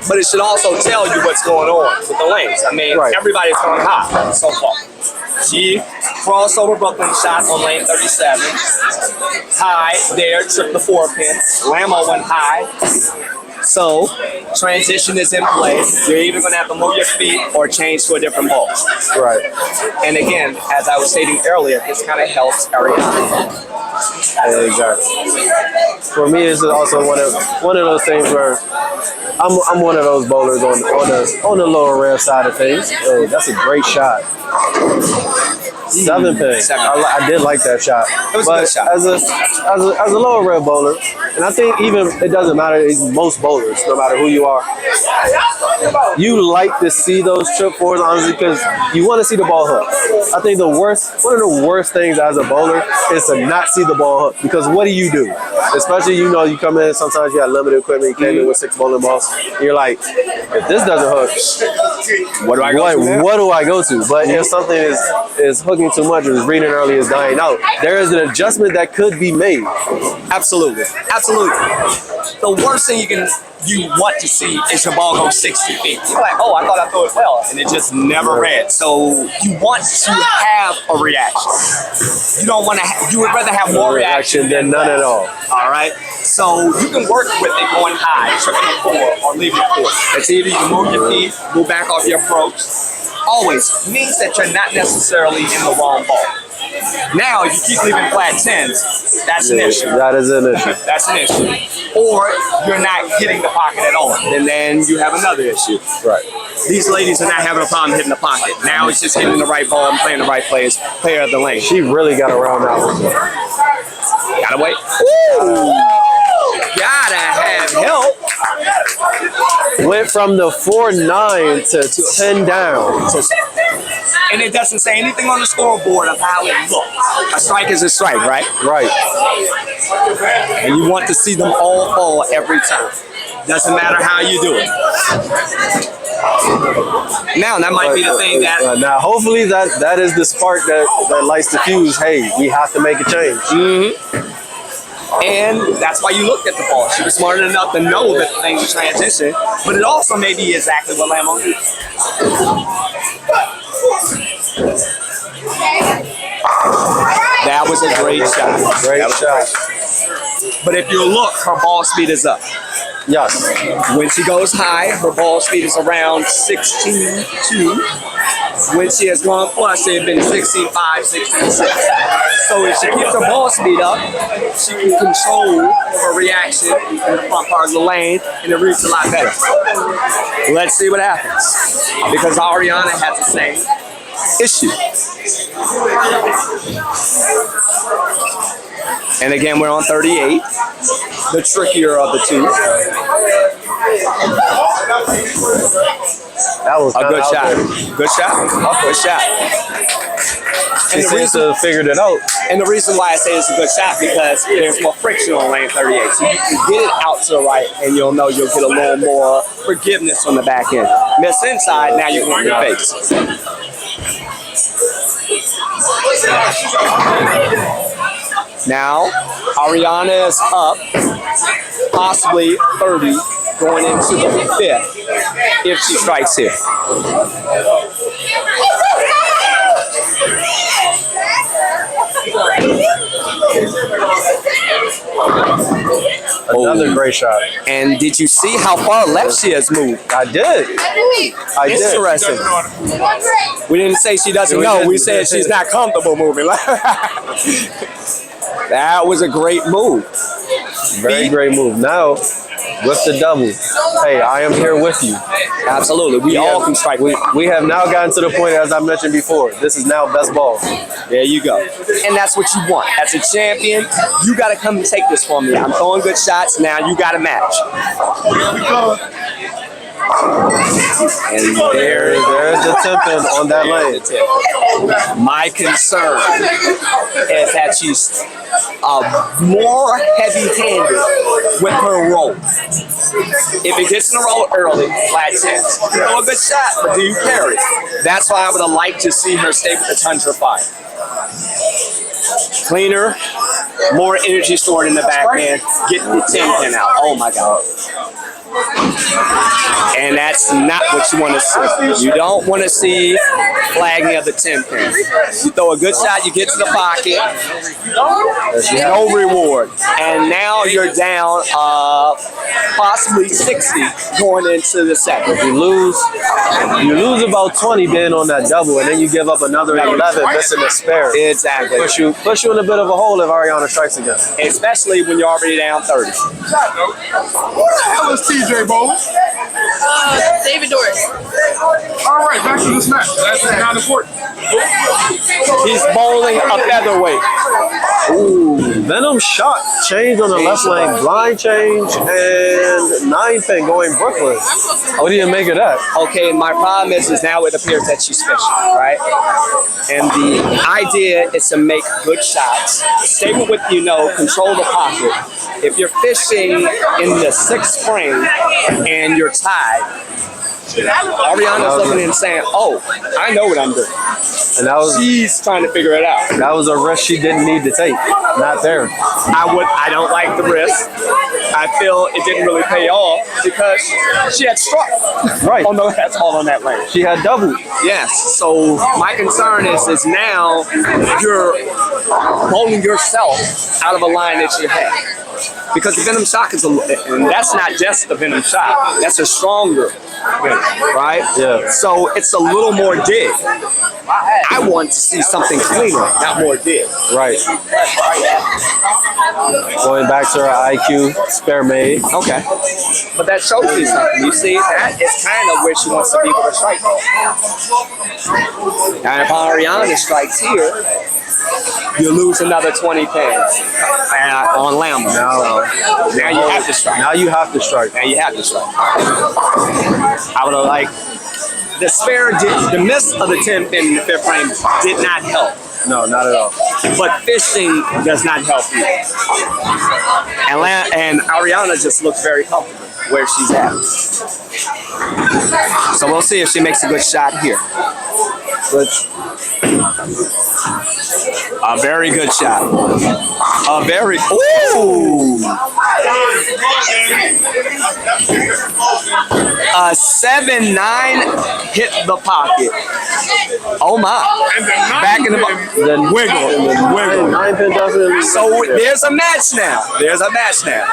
But it should also tell you what's going on with the lanes. I mean, everybody's going high so far. She crossed over Brooklyn shot on lane 37. High there, tripped the 4-pin. Lamo went high. So, transition is in play. You're either going to have to move your feet or change to a different ball. Right. And again, as I was stating earlier, this kind of helps Arianna. Exactly. For me, it's also one of those things where I'm one of those bowlers on the lower rev side of things. Oh, that's a great shot. 7-pin. I did like that shot. It was a good shot. As a lower rev bowler, and I think even it doesn't matter. Most bowlers, no matter who you are, you like to see those trip fours, honestly, because you want to see the ball hook. I think one of the worst things as a bowler is to not see the ball hook, because what do? Especially, you come in, sometimes you have limited equipment, you came in with 6 bowling balls, you're like, if this doesn't hook, what do I go to? But if something is hooking too much, or is reading early, is dying out, there is an adjustment that could be made. Absolutely. The worst thing you want to see is your ball go 60 feet. You're like, oh, I thought I threw it well, and it just never read. So you want to have a reaction. You don't want to. You would rather have more reaction than none at all. All right. So you can work with it going high, tripping a 4, or leaving a 4. It's either you move your feet, move back off your approach. Always means that you're not necessarily in the wrong ball. Now, if you keep leaving flat 10s, that's an issue. That is an issue. That's an issue. Or you're not hitting the pocket at all, and then you have another issue. Right. These ladies are not having a problem hitting the pocket. Now it's just hitting the right ball and playing the right player of the lane. She really got around that one. Gotta wait. Ooh. Gotta have help. Went from the 4-9 to 10 down. And it doesn't say anything on the scoreboard of how it looks. A strike is a strike, right? Right. And you want to see them all fall every time. Doesn't matter how you do it. Now, that might be the thing that... now, hopefully that is the spark that lights the fuse. Hey, we have to make a change. Mm-hmm. And that's why you looked at the ball. She was smart enough to know that things would transition, but it also may be exactly what Lamo did. That was a great shot. Great shot. But if you look, her ball speed is up. Yes. When she goes high, her ball speed is around 16.2. When she has gone plus, it has been 16.5, 16.6. So if she keeps her ball speed up, she can control her reaction in the front part of the lane, and it reads a lot better. Let's see what happens. Because Arianna has the same issue. And again, we're on 38, the trickier of the two. That was a good shot. Good shot. Good shot. She seems to have figured it out. And the reason why I say it's a good shot because there's more friction on lane 38. So you can get it out to the right, and you'll know you'll get a little more forgiveness on the back end. Miss inside, now you're going to your face. Now, Arianna is up, possibly 30, going into the 5th if she strikes here. Another great shot. And did you see how far left she has moved? I did. I did. Interesting. We didn't say she doesn't know. We said she's not comfortable moving. That was a great move. Very great move. Now, with the double. Hey, I am here with you. Absolutely. We all can strike. We have now gotten to the point, as I mentioned before, this is now best ball. There you go. And that's what you want. As a champion, you got to come and take this from me. I'm throwing good shots. Now you got to match. And there's the tipping on that lane. My concern is that she's more heavy-handed with her roll. If it gets in the roll early, flat chance. You throw a good shot, but do you carry? That's why I would have liked to see her stay with the Tundra 5. Cleaner, more energy stored in the backhand, getting the 10 pin out. Oh my God. And that's not what you want to see. You don't want to see flagging of the 10 pin. You throw a good shot, you get to the pocket, no reward. And now you're down possibly 60 going into the second. You lose about 20 being on that double, and then you give up another 11 missing a spare. Exactly. Push you in a bit of a hole if Arianna strikes again. Especially when you're already down 30. Who the hell is TJ Bowles? David Doris. All right, back to this match. That's not important. He's bowling a featherweight. Ooh, Venom shot. Change on the left lane. Blind change and 9 pin going Brooklyn. What do you make of that? Okay, my problem is now it appears that she's fishing, right? And the idea is to make good shots, stay with what you know, control the pocket. If you're fishing in the 6th frame and you're tied, Arianna's looking and saying, "Oh, I know what I'm doing." And that was she's trying to figure it out. That was a risk she didn't need to take. Not there. I don't like the risk. I feel it didn't really pay off because she had struck. Right. On the last ball on that lane. She had doubled. Yes. So my concern is now you're bowling yourself out of a line that you had. Because the Venom shot is and that's not just the Venom shot. That's a stronger Venom, right? Yeah. So it's a little more dig. I want to see something cleaner, not more dig. Right. Going back to her IQ, spare made. Okay. But that shows you something. You see, that is kind of where she wants to be with her strike. And if Arianna strikes here, you lose another 20 pins on Lamo. Now you have to strike. Now you have to strike. Now you have to strike. I would have liked the spare. The miss of the 10 pin in the 5th frame did not help. No, not at all. But fishing does not help you. And Arianna just looks very comfortable where she's at. So we'll see if she makes a good shot here. A very good shot. A very, ooh! A 7-9 hit the pocket. Oh my. Back in the wiggle. 9 pin definitely. So there's a match now. There's a match now.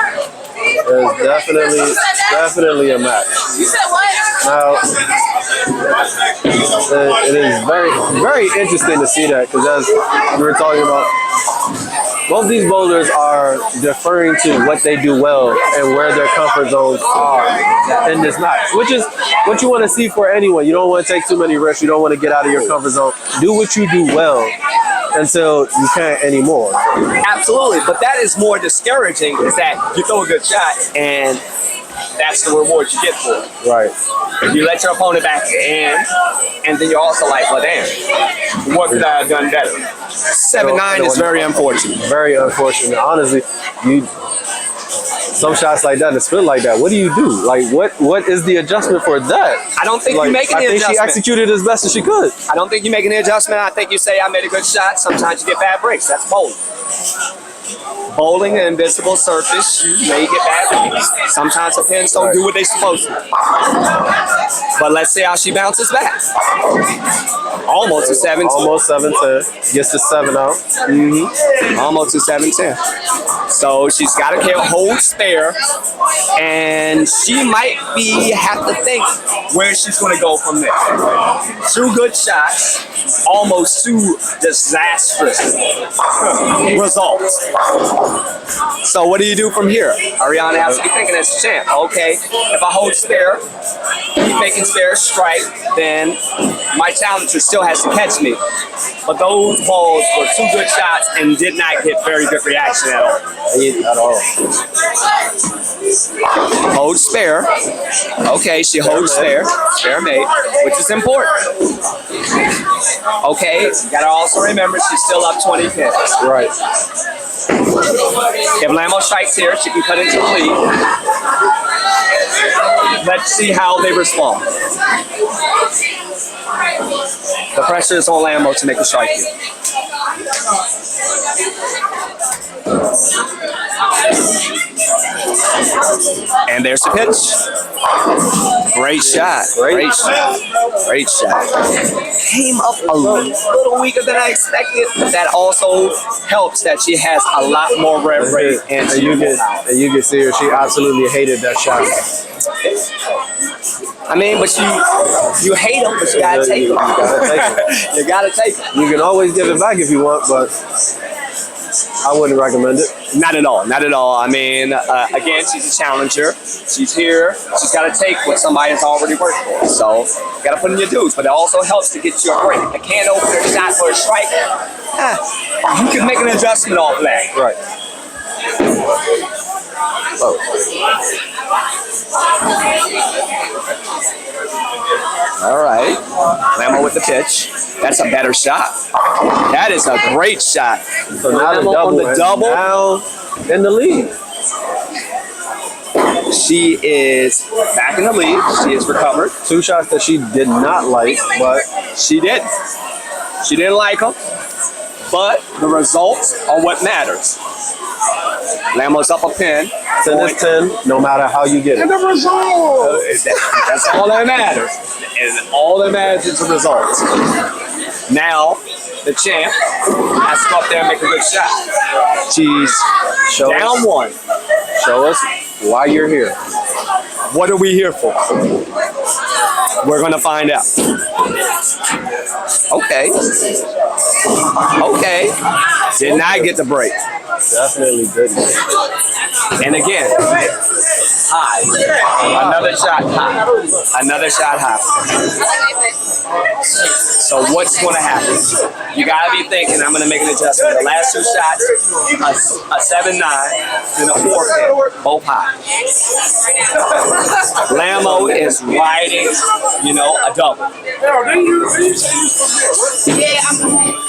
There's definitely a match. You said what? Now, it is very, very interesting to see that because as we were talking about, both these bowlers are deferring to what they do well and where their comfort zones are in this match, which is what you want to see for anyone. You don't want to take too many risks. You don't want to get out of your comfort zone. Do what you do well until you can't anymore. Absolutely, but that is more discouraging is that you throw a good shot and that's the reward you get for it. Right. You let your opponent back in, and then you're also like, well, damn, what could I have done better? 7-9 is very unfortunate. Very unfortunate. Honestly, some shots like that, and split like that. What do you do? Like, what is the adjustment for that? I don't think Like, you make any I think adjustment. she executed as best as she could. I don't think you make any adjustment. I think you say, I made a good shot. Sometimes you get bad breaks. That's bowling. Bowling, an invisible surface, you may get bad breaks. Sometimes the pins don't do what they're supposed to. But let's see how she bounces back. Almost to 7-10. Almost 7-10. Gets the 7 out. Almost to 7-10. So she's got to hold spare, and she might have to think where she's going to go from there. 2 good shots, almost 2 disastrous results. So what do you do from here? Arianna has to be thinking as a champ. Okay, if I hold spare, keep making spare strike, then my challenger still has to catch me. But those balls were 2 good shots and did not get very good reaction at all. Hold spare. Okay, she holds spare. Spare made, which is important. Okay, gotta also remember she's still up 20 pins. Right. If Lamo strikes here, she can cut into the lead. Let's see how they respond. The pressure is on Lamo to make a strike here. And there's the pitch. Great shot. Great shot. Great shot. Came up a little weaker than I expected. That also helps that she has a lot more rev rate. And you can see her. She absolutely hated that shot. I mean, but you hate them, but you gotta take them. You gotta take them. You can always give it back if you want, but I wouldn't recommend it. Not at all. Not at all. I mean, again, she's a challenger. She's here. She's got to take what somebody has already worked for. So, you got to put in your dues. But it also helps to get you a break. A can opener shot for a strike. You can make an adjustment off that. Right. Oh. All right. Lamo with the pitch. That's a better shot. That is a great shot. So now the double. Now in the lead. She is back in the lead. She is recovered. 2 shots that she did not like, but she didn't. She didn't like them. But the results are what matters. Lamo's up a pin. 10 is 10, no matter how you get it. And the result. That's all that matters. And all that matters is the results. Now, the champ has to go up there and make a good shot. She's down 1. Show us why you're here. What are we here for? We're going to find out. Okay. Okay. Did not get the break. Definitely didn't. And again, high. Another shot high. Another shot high. So what's going to happen? You got to be thinking, I'm going to make an adjustment. The last 2 shots, a 7-9 and a 4-pin, both high. Lamo is riding, a double. Yeah, I'm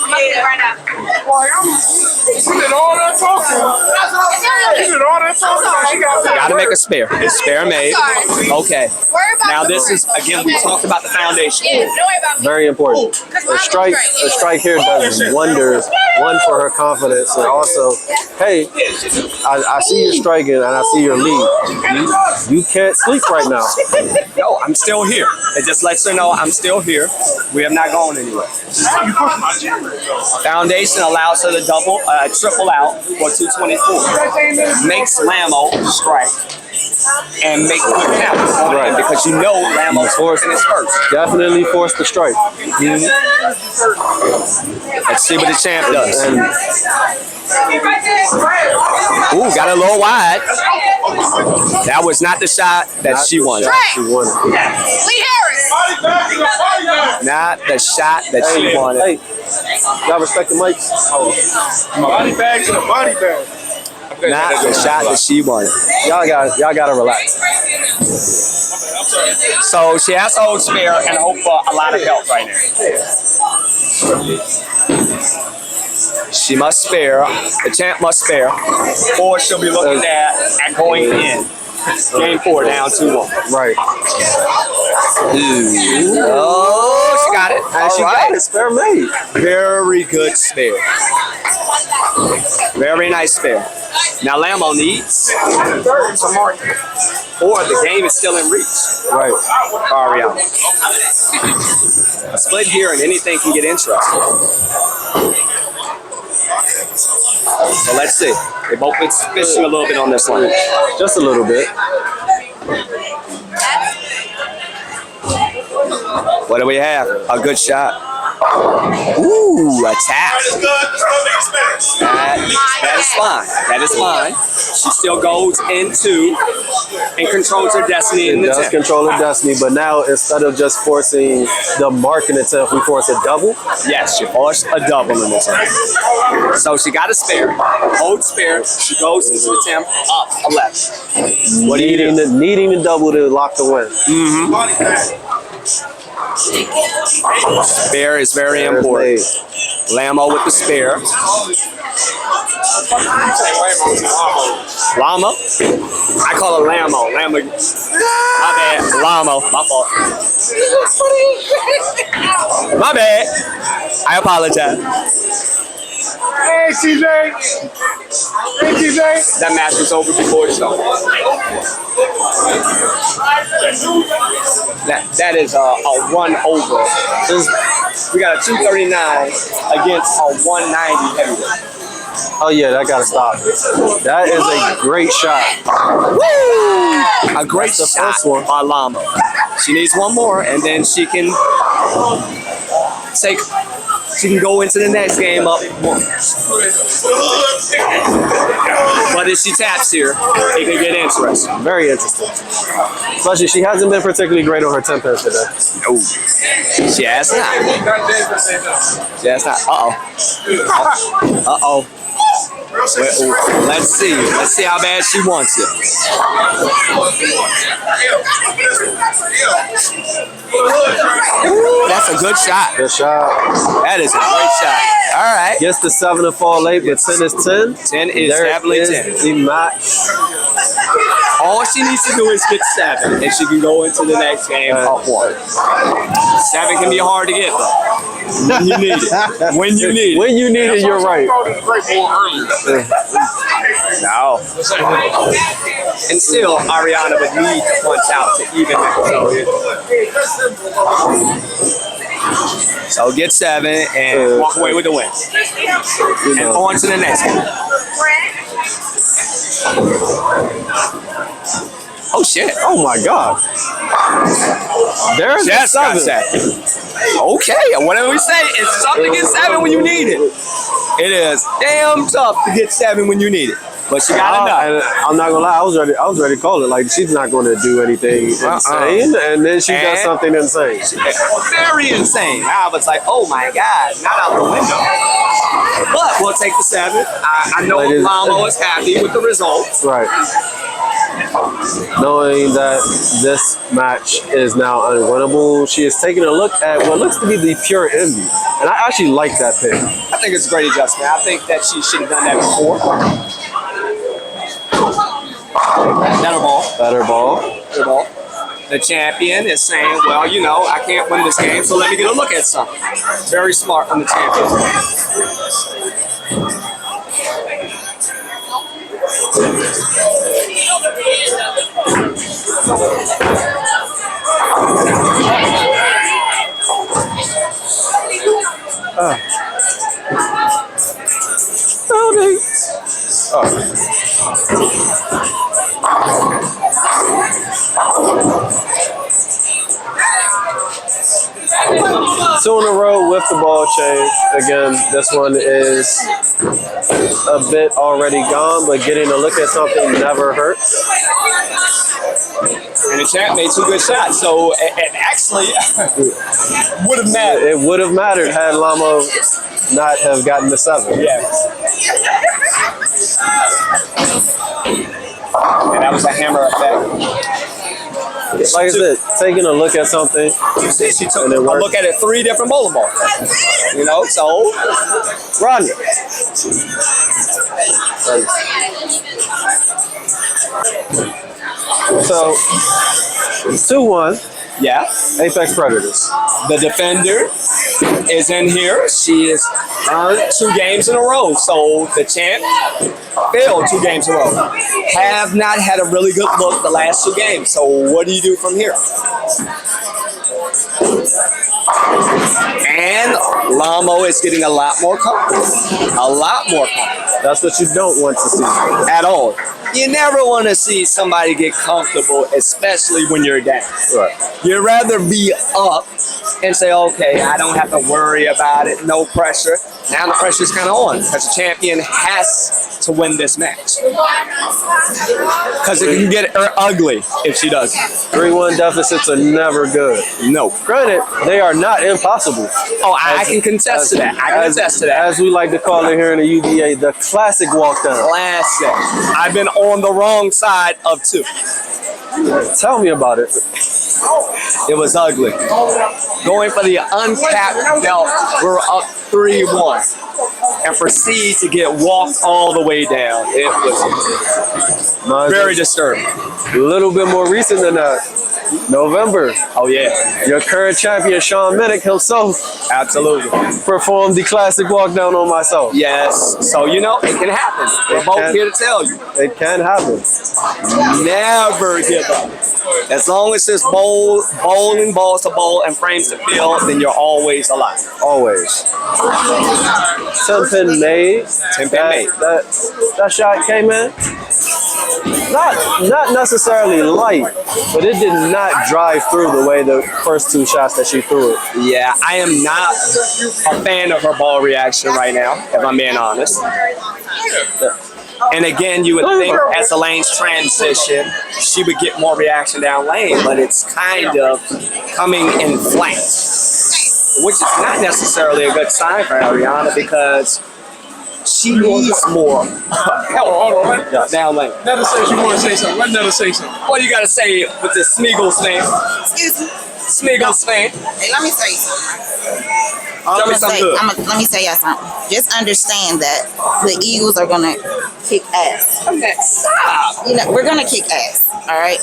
getting it right now. You did all that talking. You did all that talking. Got to make a spare. It's spare made. Okay. Now this is, again, we talked about the foundation. Yeah, don't worry about me. Very important. The strike here does wonders. One, for her confidence, and also, hey, I see you striking and I see your lead. You can't sleep right now. No, I'm still here. It just lets her know I'm still here. We have not gone anywhere. Foundation allows her to triple out for 224. Makes Lamo strike and make good counts. Right. Because Lamo's forcing his first. Definitely force the strike. Let's see what the champ does. And ooh, got a little wide. That was not the shot that she wanted. She wanted. Lee Harris. Not the shot that she wanted. Hey, y'all respect the mics? Body bag to the body bag. not the shot that she wanted. Y'all gotta relax. So she has to hold spare and hope for a lot of help right now. She must spare. The champ must spare, or she'll be looking at going in. Game 4 down 2-1. Right. Oh, she got it. And she got it. Spare made. Very good spare. Very nice spare. Now Lamo needs some mark, or the game is still in reach. Right. Arianna. A split here and anything can get interesting. So let's see. They both been fishing a little bit on this one. Just a little bit. What do we have? A good shot. Ooh, a tap. That is fine. That is fine. She still goes into and controls her destiny in the Does tap. control her destiny, but now instead of just forcing the mark in itself, we force a double. Yes, she forced a double in the tap. So she got a spare. Hold spare. She goes into the tap up 11. What do you do? Needing the double to lock the win. Spare is very important. Lamo with the spare. Lamo? I call her Lamo. Lamo. My bad. Lamo. My fault. My bad. I apologize. Hey, TJ. Hey, TJ. That match was over before it started. That is a 1 over. We got a 239 against a 190 heavyweight. Oh yeah, that gotta stop. That is a great shot. A great That's the shot first one. by Lamo. She needs one more, and then she can take. She can go into the next game up one. But if she taps here, it can get interesting. Very interesting. Especially she hasn't been particularly great on her temper today. No, she has not. She has not. Uh-oh. Let's see. Let's see how bad she wants it. That's a good shot. Good shot. That is a great shot. All right. Gets the 7 to fall late, but 10 is 10. 10 is There definitely is 10. the match. All she needs to do is get 7, and she can go into the next game up 1. 7 can be hard to get, though. When you need it. When you need it. When you need it, you're right. No. And still, Arianna would need to punch out to even it. So get 7 and walk away with the win. And on to the next one. Oh shit. Oh my God. There's Jess the got 7. 7. Okay, whatever we say, it's tough to get 7 when you need it. It is damn tough to get 7 when you need it. But she got enough. And I'm not gonna lie, I was ready to call it. Like she's not gonna do anything insane, and then she does something insane. Very insane. I was like, oh my God, not out the window. But we'll take the 7. I know Lamo is happy with the results. Right. Knowing that this match is now unwinnable, she is taking a look at what looks to be the pure envy. And I actually like that pick. I think it's a great adjustment. I think that she should have done that before. Better ball. Better ball. Better ball. The champion is saying, well, you know, I can't win this game, so let me get a look at something. Very smart from the champion. Two in a row with the ball change. Again, this one is a bit already gone, but getting a look at something never hurts. And the champ made 2 good shots, so it actually would have mattered. It would have mattered had Lamo not have gotten the 7. Yeah. And that was a hammer effect. Like I said, taking a look at something. You see, she took And a it worked. look at it 3 different bowling balls. You know, so Rodney. So, 2-1, yeah. Apex Predators. The defender is in here. She has earned 2 games in a row. So the champ failed 2 games in a row. Have not had a really good look the last 2 games. So what do you do from here? And Lamo is getting a lot more comfortable. A lot more comfortable. That's what you don't want to see. At all. You never want to see somebody get comfortable, especially when you're down. Right. You'd rather be up and say, okay, I don't have to worry about it, no pressure. Now the pressure's kind of on because the champion has to win this match. Because it can get ugly if she doesn't. 3-1 deficits are never good. No. Granted, they are not impossible. Oh, I can contest to that. I can attest to that. As we like to call it here in the UBA, the classic walk down. Classic. I've been on the wrong side of 2. Tell me about it. It was ugly. Going for the uncapped belt, we're up 3-1. And proceed to get walked all the way down. It was very disturbing. A little bit more recent than that. November. Oh, yeah. Your current champion, Sean Minnick himself, Absolutely. performed the classic walk down on myself. Yes. So, you know, it can happen. We're both here to tell you. It can happen. Never give up. As long as there's bowling balls to bowl and frames to fill, then you're always alive. Always. 10-pin made. 10-pin made. That shot came in. Not necessarily light, but it did not drive through the way the first 2 shots that she threw it. Yeah, I am not a fan of her ball reaction right now, if I'm being honest. And again, you would think as the lanes transition, she would get more reaction down lane, but it's kind of coming in flat, which is not necessarily a good sign for Arianna because she needs more help down lane. Netta says you want to say something. Let Netta say something. What do you got to say with this Smeagol's thing? Excuse me. Smeagol's thing. Hey, let me tell you something. Tell me something good. Let me tell y'all something. Just understand that the Eagles are gonna kick ass. Okay, stop. You know, we're gonna kick ass. All right.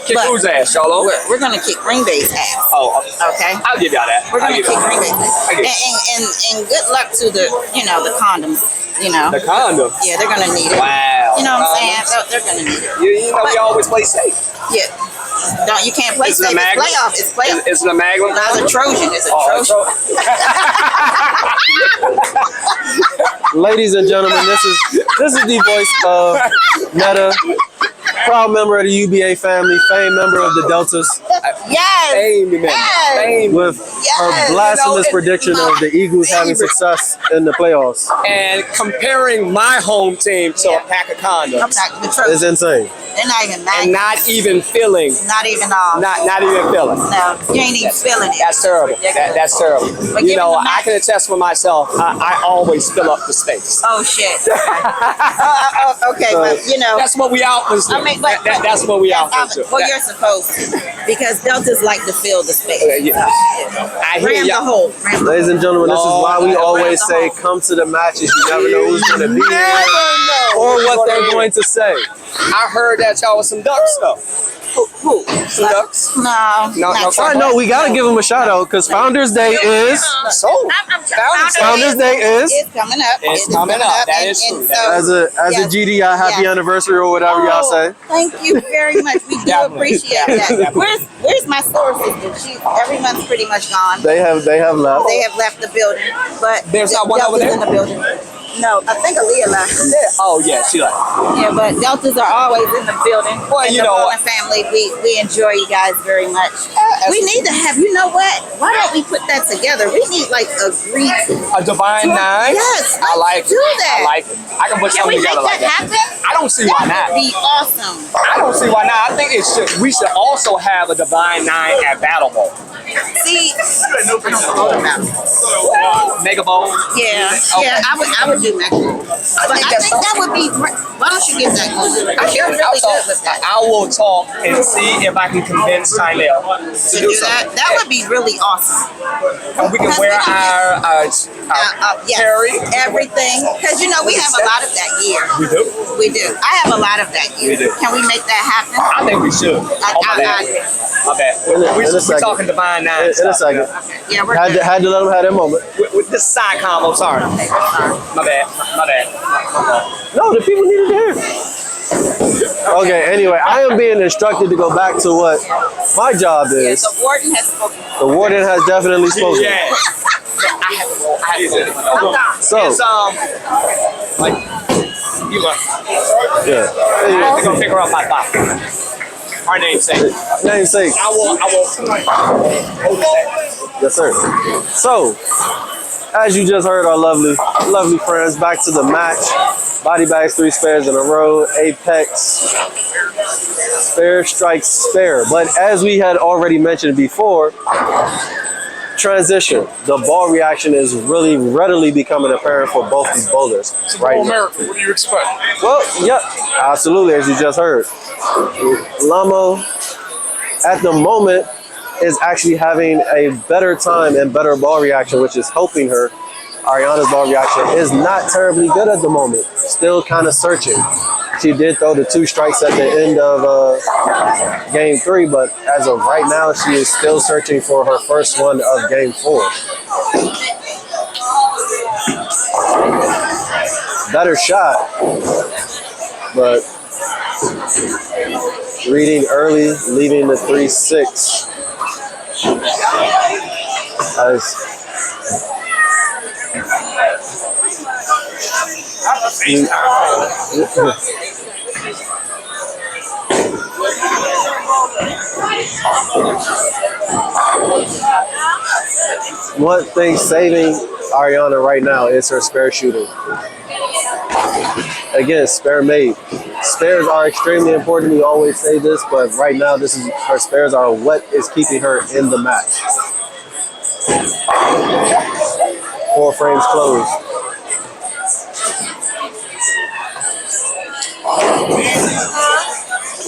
Kick whose ass, y'all? We're gonna kick Green Bay's ass. Oh, Okay. I'll give y'all that. We're gonna I'll give kick y'all Green Bay's that. ass. And good luck to the the condoms. You know. The condom. Yeah, they're gonna need it. Wow. You know what I'm saying? They're gonna need it. You know, we always play safe. Yeah. Don't you can't play Is it a safe. It's Magnum? playoff. It's playoff. Is it a Magnum? No, it's a Trojan. It's a Trojan. Ladies and gentlemen, this is the voice of Netta, proud member of the UBA family, famed member of the Deltas, Yes. Amen. Yes. with her blasphemous prediction of the Eagles having success in the playoffs. And comparing my home team to a pack of condoms. I'm talking the Trojan. It's insane. They're not even mad. And not even feeling. Not even Not even feeling. No, you ain't even feeling it. That's terrible. That's terrible. But You give know, them the I can attest for myself. I always fill up the space. Oh shit. Okay, but That's what we outfits do. I mean, but that's what we outfits do. well, you're supposed to, because Deltas like to fill the space. I hear Ram the ya. hole. Ram the Ladies and gentlemen, this is why we Lord, always say Lord. come to the matches. You never know who's going to be here or what they're going to say. I heard that y'all was some ducks though. Who? Some ducks? No. No. I know we got to give them a shout out because Founders Day is. So Founders Day is. It's coming up. It's coming up. That is true. As a Yes. GDI, happy anniversary or whatever y'all say. Thank you very much. We do Definitely. appreciate that. Where's my store sister? She every month's pretty much gone. They have left. They have left the building, but There's not one Delta's over there? in the building. No, I think Aaliyah left. Oh yeah, she like. Yeah, but Deltas are always in the building. Well, in you the know Bowling family, we enjoy you guys very much. We need to have. You know what? Why don't we put that together? We need like a Greek. A divine nine? Yes, I like do it. that. I like it. I can put Can we something make together like that that. happen? I don't see why That not. would be awesome. I don't see why not. I think we should also have a divine nine at Battle Bowl. See, I don't know about it. Mega bowl. Yeah, yeah, I would do Mega Bowl. But I think that would be great. Why don't you get that going? You're really good with that. I will talk and see if I can convince Tynell to To do that, that would be really awesome. And we can wear our Yes, Terry. everything. Because, you know, we have a lot of that here. We do. We do. I have a lot of that here. We do. Can we make that happen? I think we should. My bad. We're talking Divine Nine. In a second. Yeah, we're Had good. to let them have their moment. With this side combo, sorry. My bad. My bad. No, the people needed to hear. Okay, anyway, I am being instructed to go back to what my job Yeah, is. the warden has spoken. The warden has definitely spoken. Yeah. I have to roll. So, it's like you go. Yeah. They're gonna pick her up by 5. Our namesake. Namesake. I will hold it. Yes, sir. So, as you just heard, our lovely friends, back to the match. Body Bagz 3 spares in a row. Apex. Spare strikes spare. But as we had already mentioned before, transition. The ball reaction is really readily becoming apparent for both these bowlers right now. America, what do you expect? Well, yep, absolutely, as you just heard. Lamo, at the moment, is actually having a better time and better ball reaction, which is helping her. Arianna's ball reaction is not terribly good at the moment. Still kind of searching. She did throw the 2 strikes at the end of game 3, but as of right now, she is still searching for her first one of game 4. Better shot, but reading early, leaving the 3-6. As one thing saving Arianna right now is her spare shooting. Again, spare made. Spares are extremely important. We always say this, but right now, her spares are what is keeping her in the match. 4 frames closed.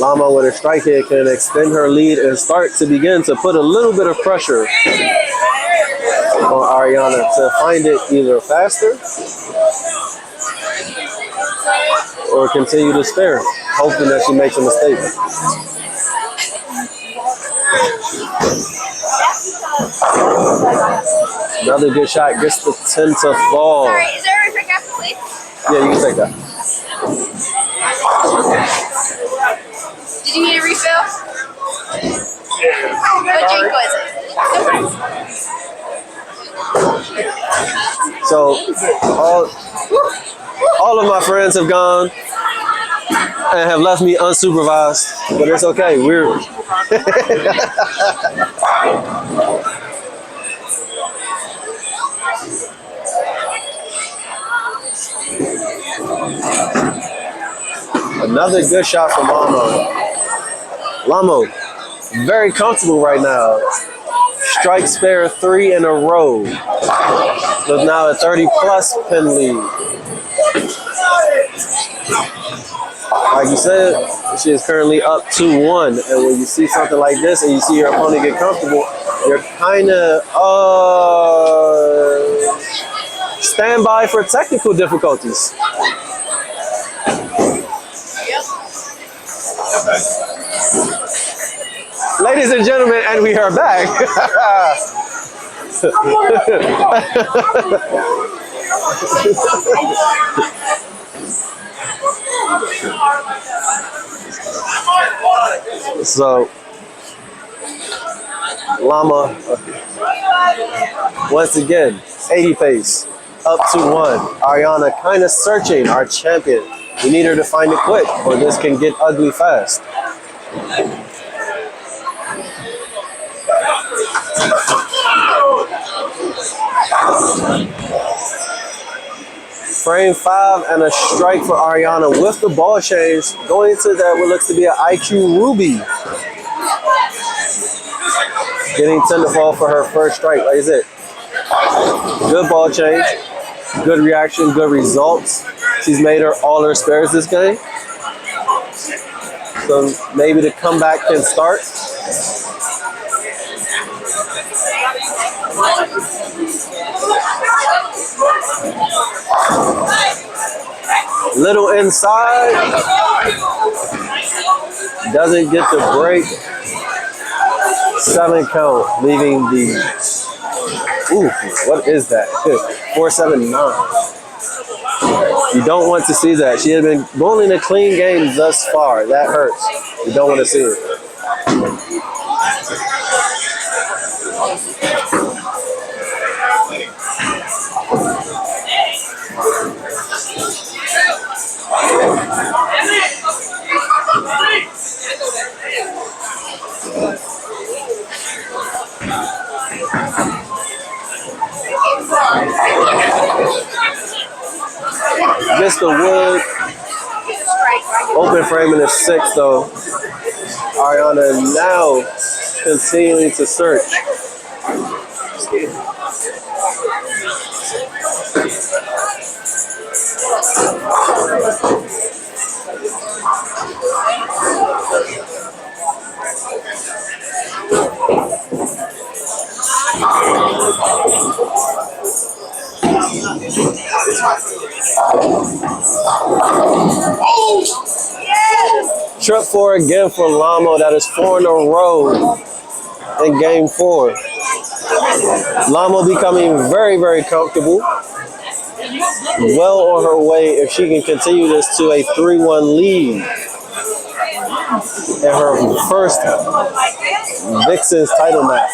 Lamo with a strike hit can extend her lead and start to begin to put a little bit of pressure on Arianna to find it either faster or continue to spare, hoping that she makes a mistake. Another good shot gets the 10 to fall. Sorry, is there a pickup, please? Yeah, you can take that. Did you need a refill? What drink was it? So all of my friends have gone and have left me unsupervised, but it's okay. We're another good shot from Lamo. Lamo, very comfortable right now. Strike spare 3 in a row. With now a 30+ pin lead. Like you said, she is currently up 2-1. And when you see something like this and you see your opponent get comfortable, you're kind of stand by for technical difficulties. Ladies and gentlemen, and we are back. So, Lama, once again, 80 pace, up to 1. Arianna kind of searching our champion. We need her to find it quick, or this can get ugly fast. Frame 5 and a strike for Arianna with the ball change, going to that what looks to be an IQ Ruby. Getting 10 to fall for her first strike. Like I said, good ball change, good reaction, good results. She's made all her spares this game. So maybe the comeback can start. Little inside. Doesn't get the break. 7 count, leaving the. Ooh, what is that? 4-7-9. You don't want to see that. She has been bowling a clean game thus far. That hurts. You don't want to see it. Mr. Wood, open frame in the 6th though. Arianna now continuing to search. Trip 4 again for Lamo. That is 4 in a row in game 4. Lamo becoming very, very comfortable. Well on her way if she can continue this to a 3-1 lead in her first Vixens title match.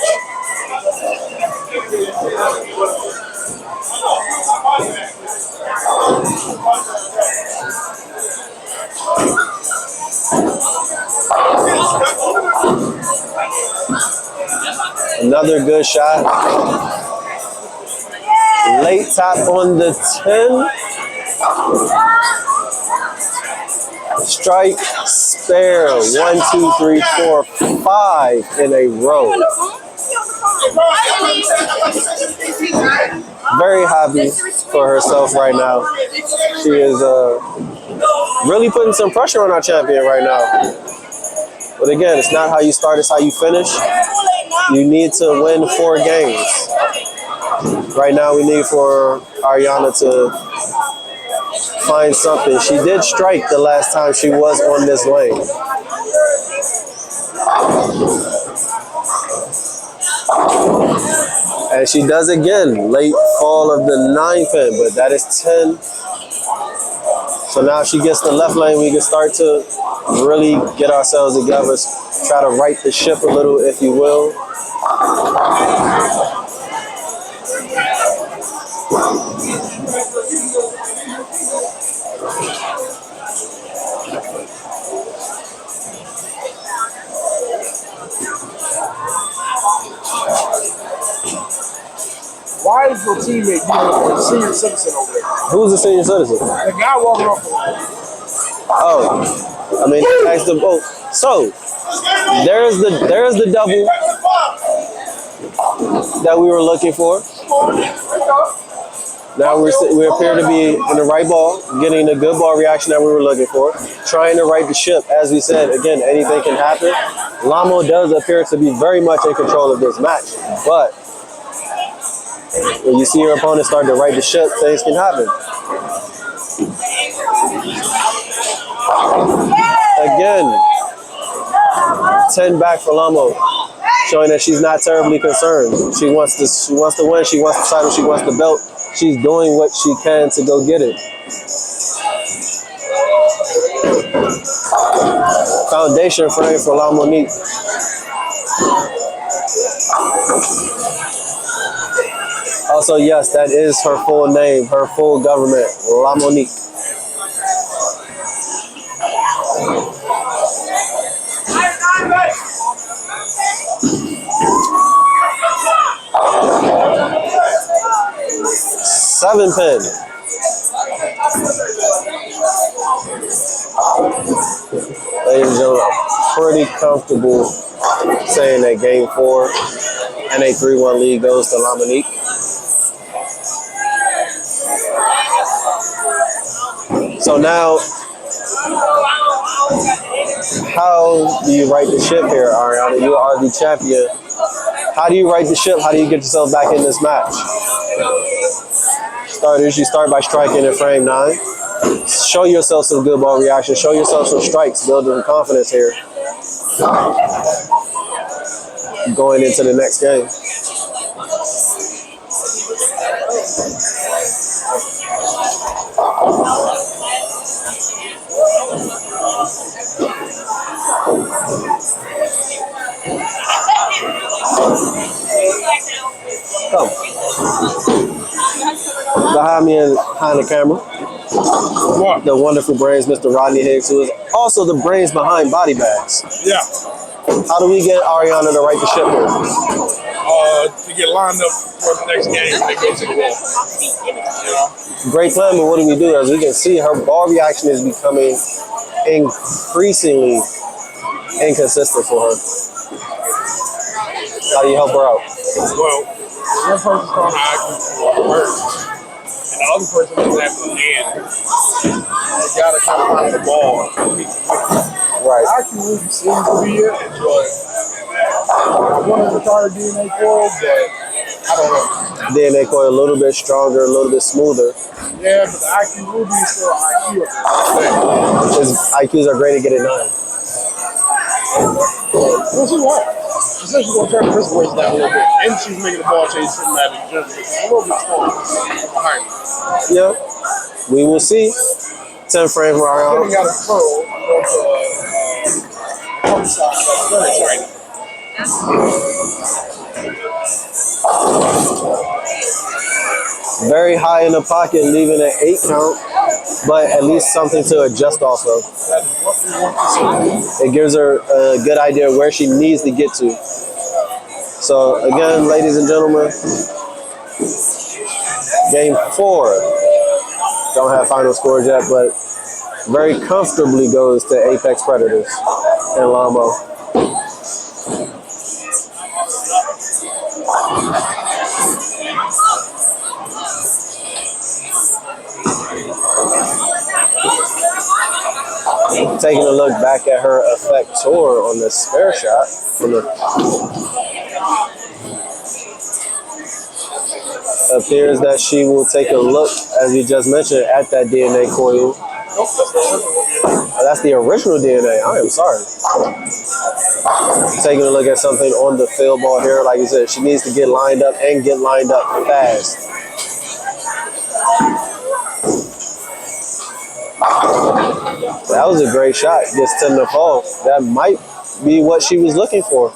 Another good shot. Late tap on the 10. Strike, spare. 1, 2, 3, 4, 5 in a row. Very happy for herself right now. She is really putting some pressure on our champion right now. But again, it's not how you start, it's how you finish. You need to win 4 games. Right now, we need for Arianna to find something. She did strike the last time she was on this lane. And she does again, late fall of the 9 pin, but that is 10. So now she gets the left lane, we can start to really get ourselves together, try to right the ship a little, if you will. Why is your teammate a senior citizen over there? Who's the senior citizen? The guy walking off the Oh, I mean, that's the vote. So there's the double that we were looking for. Now we appear to be in the right ball, getting the good ball reaction that we were looking for, trying to right the ship. As we said, again, anything can happen. Lamo does appear to be very much in control of this match, but when you see your opponent start to right the ship, things can happen. Again, 10 back for Lamo, showing that she's not terribly concerned. She wants to win, she wants the title, she wants the belt. She's doing what she can to go get it. Foundation frame for Lamo Berrios. Also, yes, that is her full name, her full government, Lamo Berrios. Seven pin. Ladies and gentlemen, pretty comfortable saying that game 4 And a 3-1 lead goes to Lamonique. So now, how do you right the ship here, Arianna? You are the champion. How do you right the ship? How do you get yourself back in this match? You start by striking in frame 9. Show yourself some good ball reaction. Show yourself some strikes. Build some confidence here. Going into the next game. Come. Behind me and behind the camera, the wonderful brains, Mr. Rodney Higgs, who is also the brains behind Body Bagz. Yeah. How do we get Arianna to right the ship here? To get lined up for the next game and go to the wall. Great plan, but what do we do? As we can see, her ball reaction is becoming increasingly inconsistent for her. How do you help her out? Well, one person's throwing high IQ first, and the other person doesn't have the hand. You gotta kind of find the ball. Right. IQ really seems to be it, but I wanted to try the DNA coil, but I don't know. DNA coil a little bit stronger, a little bit smoother. Yeah, but the IQ Ruby is still IQ. His IQs are great to get it 9. We'll see what. She said she's going to turn the wrist weights down a little bit, and she's making the ball change systematic just a little bit slower behind me. Yeah, we will see. 10 frames from Then Arianna. we got a curl on the side. That's right. Very high in the pocket, leaving an 8 count, but at least something to adjust off of. It gives her a good idea of where she needs to get to. So again, ladies and gentlemen, game 4. Don't have final scores yet, but very comfortably goes to Apex Predators and Lamo. Taking a look back at her effector on the spare shot from the appears that she will take a look, as you just mentioned, at that DNA coil. That's the original DNA. I am sorry. Taking a look at something on the field ball here. Like you said, she needs to get lined up and get lined up fast. That was a great shot. Gets 10 to fall. That might be what she was looking for.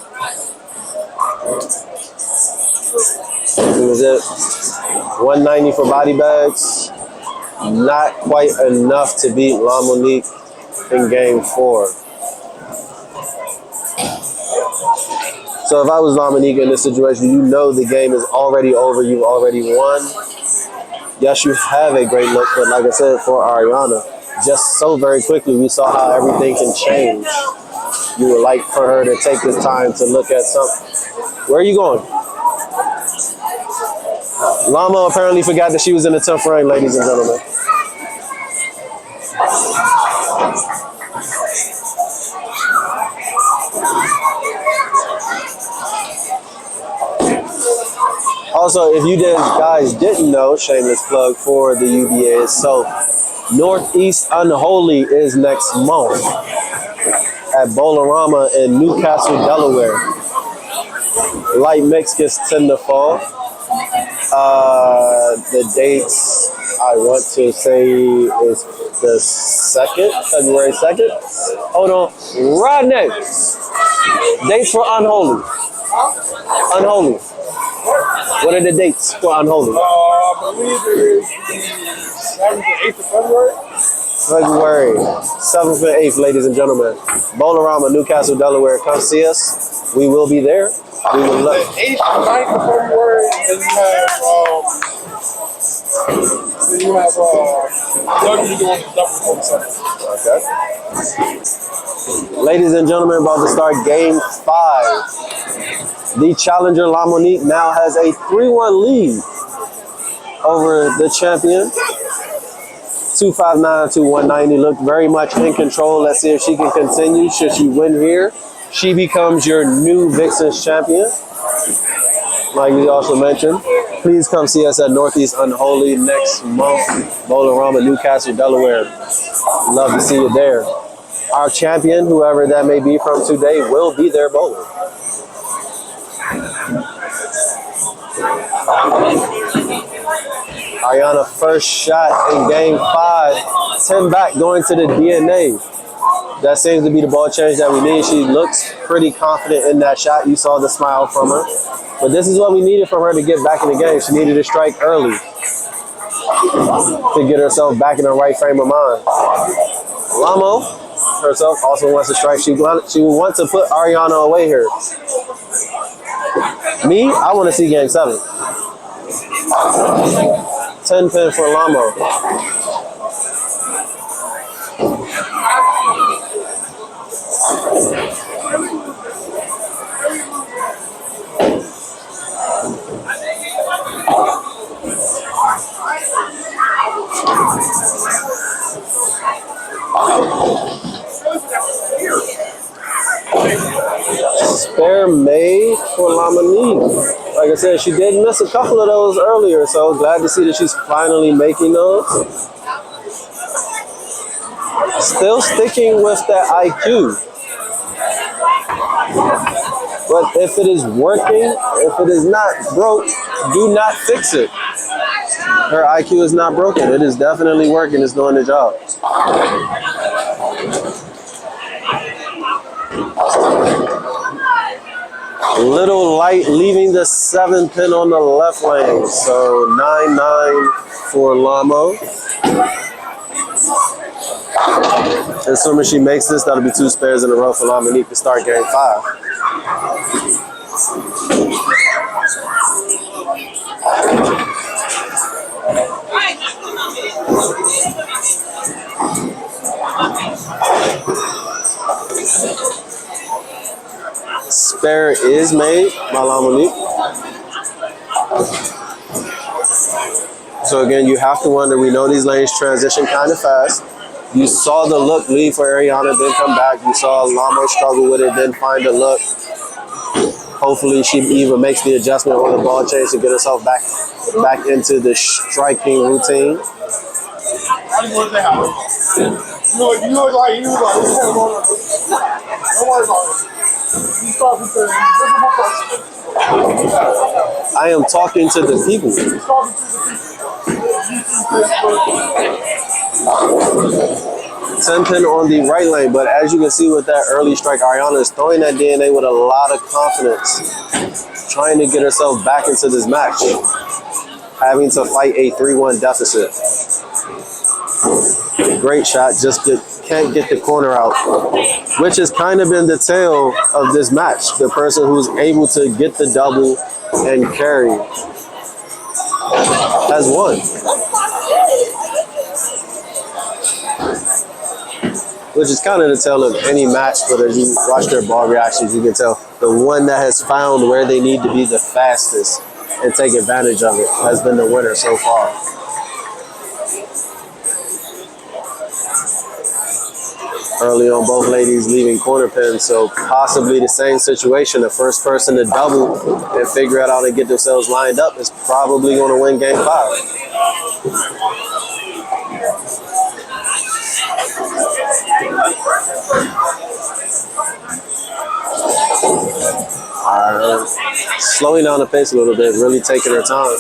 It was it. 190 for Body Bagz. Not quite enough to beat Lamonique in game 4. So if I was Lamonique in this situation, you know the game is already over. You've already won. Yes, you have a great look, but like I said, for Arianna, just so very quickly, we saw how everything can change. You would like for her to take this time to look at something. Where are you going? Lamo apparently forgot that she was in the 10th frame, ladies and gentlemen. Also, if you guys didn't know, shameless plug for the UBA itself, Northeast Unholy is next month at Bolarama in Newcastle, Delaware. Light mix gets 10 to fall. The dates I want to say is the 2nd, February 2nd. Hold on, right next. Dates for Unholy. Unholy. What are the dates for Unholy? I believe it is the 7th and 8th of February. February 7th and 8th, ladies and gentlemen. Bolarama, Newcastle, Delaware. Come see us. We will be there. We will love. The 8th and 9th of February, and then you have you have W doing W47. Okay. Ladies and gentlemen, about to start game 5. The challenger Lamonique now has a 3-1 lead over the champion. 259 to 190, looked very much in control. Let's see if she can continue. Should she win here, she becomes your new Vixens champion. Like we also mentioned, please come see us at Northeast Unholy next month, Bowlerama, Newcastle, Delaware. Love to see you there. Our champion, whoever that may be from today, will be there bowling. Arianna, first shot in game 5. 10 back going to the DNA. That seems to be the ball change that we need. She looks pretty confident in that shot. You saw the smile from her. But this is what we needed from her to get back in the game. She needed to strike early to get herself back in the right frame of mind. Lamo herself also wants to strike. She wants to put Arianna away here. Me, I want to see game 7. 10 pin for Lamo. Spare made for Lamonique. Like I said, she did miss a couple of those earlier, so glad to see that she's finally making those. Still sticking with that IQ. But if it is working, if it is not broke, do not fix it. Her IQ is not broken. It is definitely working. It's doing the job. Little light leaving the 7 pin on the left lane. So 9-9 for Lamo. Assuming she makes this, that'll be 2 spares in a row for Lamonique to start game 5. Spare is made by Lamonique. So again, you have to wonder, we know these lanes transition kind of fast. You saw the look leave for Arianna, then come back. You saw Lamo struggle with it, then find a look. Hopefully she either makes the adjustment or the ball change to get herself back into the striking routine. I am talking to the people. 10 pin on the right lane, but as you can see with that early strike, Arianna is throwing that DNA with a lot of confidence, trying to get herself back into this match, having to fight a 3-1 deficit. Great shot, just can't get the corner out, which has kind of been the tale of this match. The person who's able to get the double and carry has won. Which is kind of the tale of any match, but as you watch their ball reactions, you can tell the one that has found where they need to be the fastest and take advantage of it has been the winner so far. Early on, both ladies leaving corner pins, so possibly the same situation. The first person to double and figure it out and get themselves lined up is probably going to win game 5. Slowing down the pace a little bit, really taking her time.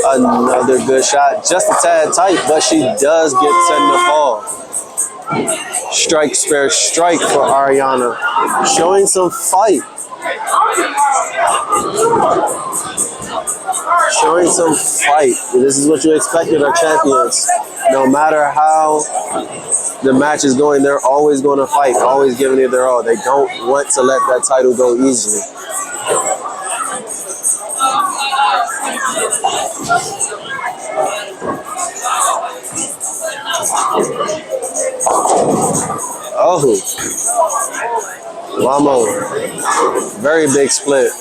Another good shot, just a tad tight, but she does get 10 to fall. Strike, spare, strike for Arianna. Showing some fight. Showing some fight. This is what you expected our champions. No matter how the match is going, they're always going to fight, always giving it their all. They don't want to let that title go easily. Oh, Lamo, very big split.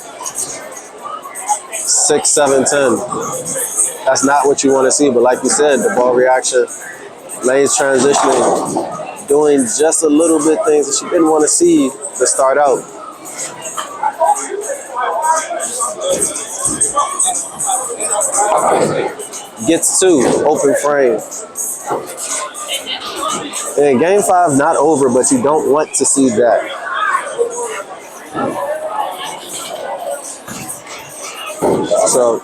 6, 7, 10. That's not what you want to see, but like you said, the ball reaction, lanes transitioning, doing just a little bit things that she didn't want to see to start out. Gets 2, open frame. And game 5 not over, but you don't want to see that. So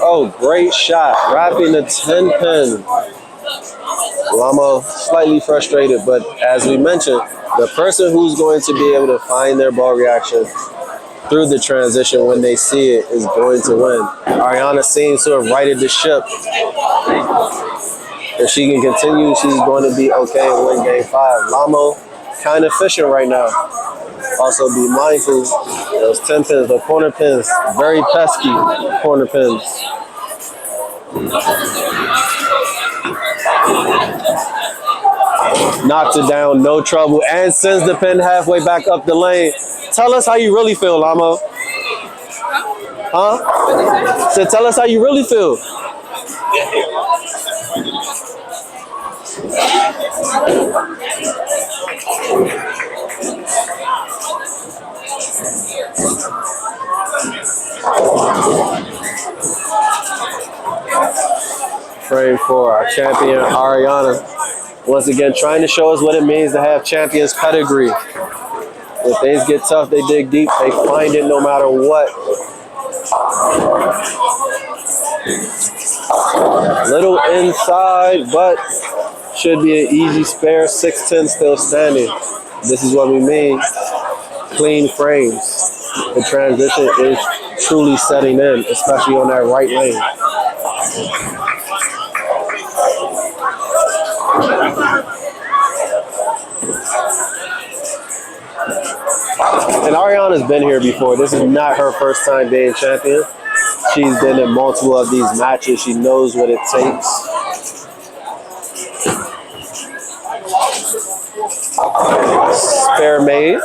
oh, great shot. Wrapping the 10 pin. Lamo slightly frustrated, but as we mentioned, the person who's going to be able to find their ball reaction through the transition when they see it is going to win. Arianna seems to have righted the ship. If she can continue, she's going to be okay and win game 5. Lamo kind of fishing right now. Also be mindful, those 10 pins, the corner pins, very pesky corner pins. Knocks it down, no trouble, and sends the pin halfway back up the lane. Tell us how you really feel, Lamo. Huh? So tell us how you really feel. Frame 4, our champion Arianna. Once again, trying to show us what it means to have champions pedigree. When things get tough, they dig deep. They find it no matter what. Little inside, but should be an easy spare. 6'10" still standing. This is what we mean. Clean frames. The transition is truly setting in, especially on that right lane. And Arianna's been here before. This is not her first time being champion. She's been in multiple of these matches. She knows what it takes. Spare made.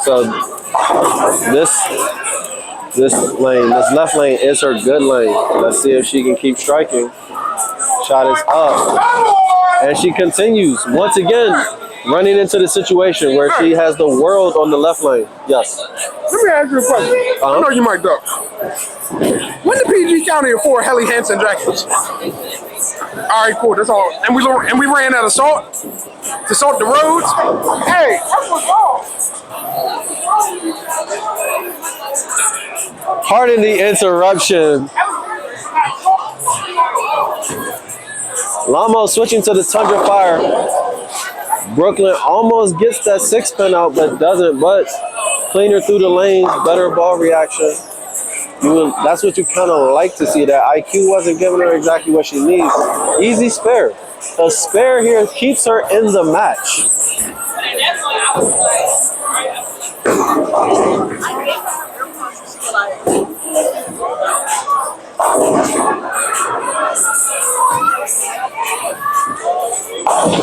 So this lane, this left lane is her good lane. Let's see if she can keep striking. Shot is up. And she continues once again running into the situation where she has the world on the left lane. Yes. Let me ask you a question. I know you might duck. When the PG County afford Helly Hansen jackets? All right, cool. That's all. And we ran out of salt to salt the roads. Hey, that's what's wrong. Pardon the interruption. Lamo switching to the Tundra Fire. Brooklyn almost gets that 6 pin out, but doesn't. But cleaner through the lanes, better ball reaction. That's what you kind of like to see. That IQ wasn't giving her exactly what she needs. Easy spare. A spare here keeps her in the match.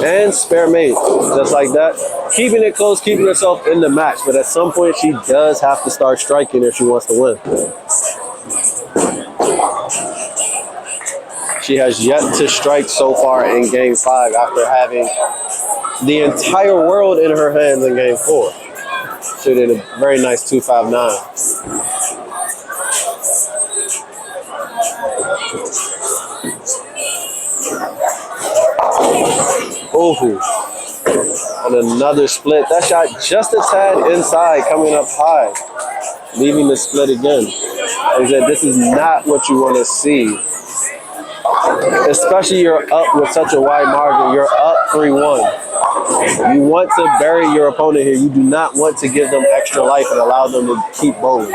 And spare made, just like that. Keeping it close, keeping herself in the match. But at some point, she does have to start striking if she wants to win. She has yet to strike so far in game 5 after having the entire world in her hands in game 4. She did a very nice 259. Oh, And another split. That shot just a tad inside, coming up high, leaving the split again. Like I said, this is not what you want to see. Especially you're up with such a wide margin. You're up 3-1. You want to bury your opponent here. You do not want to give them extra life and allow them to keep bowling.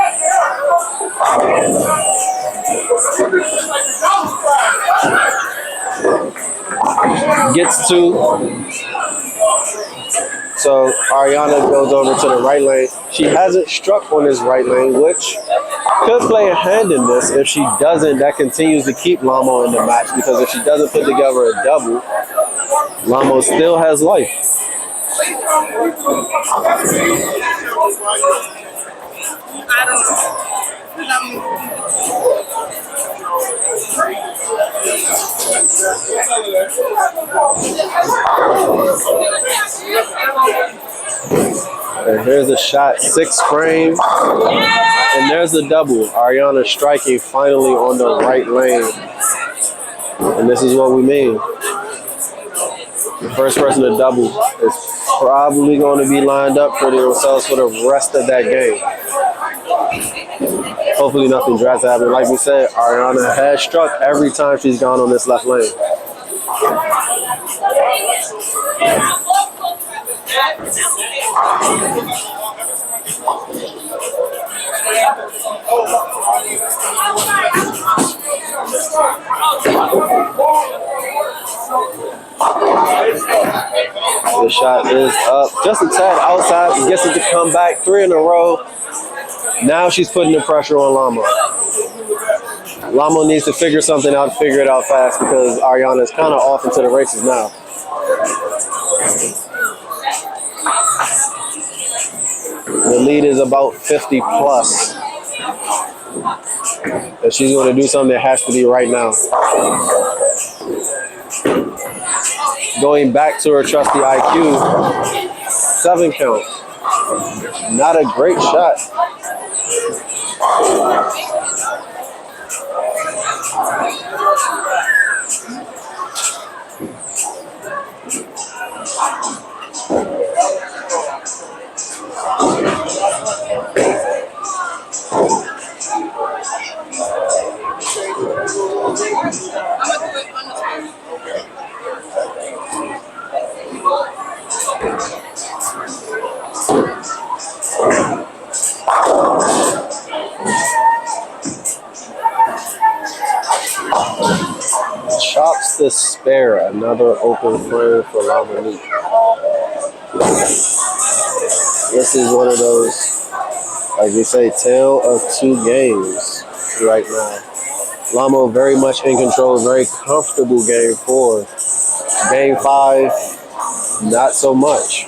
Gets two. So Arianna goes over to the right lane. She hasn't struck on this right lane, which could play a hand in this. If she doesn't, that continues to keep Lamo in the match, because if she doesn't put together a double, Lamo still has life. And here's a shot, 6th frame, and there's the double. Arianna striking finally on the right lane. And this is what we mean. The first person to double is probably going to be lined up for themselves for the rest of that game. Hopefully nothing drastic happens. Like we said, Arianna has struck every time she's gone on this left lane. The shot is up just a tad outside. She gets it to come back 3 in a row. Now she's putting the pressure on Lamo. Lamo needs to figure something out, figure it out fast, because Arianna is kind of off into the races now. The lead is about 50 plus. If she's going to do something, it has to be right now. Going back to her trusty IQ, 7 count. Not a great shot. Chops the spare, another open frame for Lamo. This is one of those, like we say, tale of 2 games right now. Lamo very much in control, very comfortable game 4. Game 5, not so much.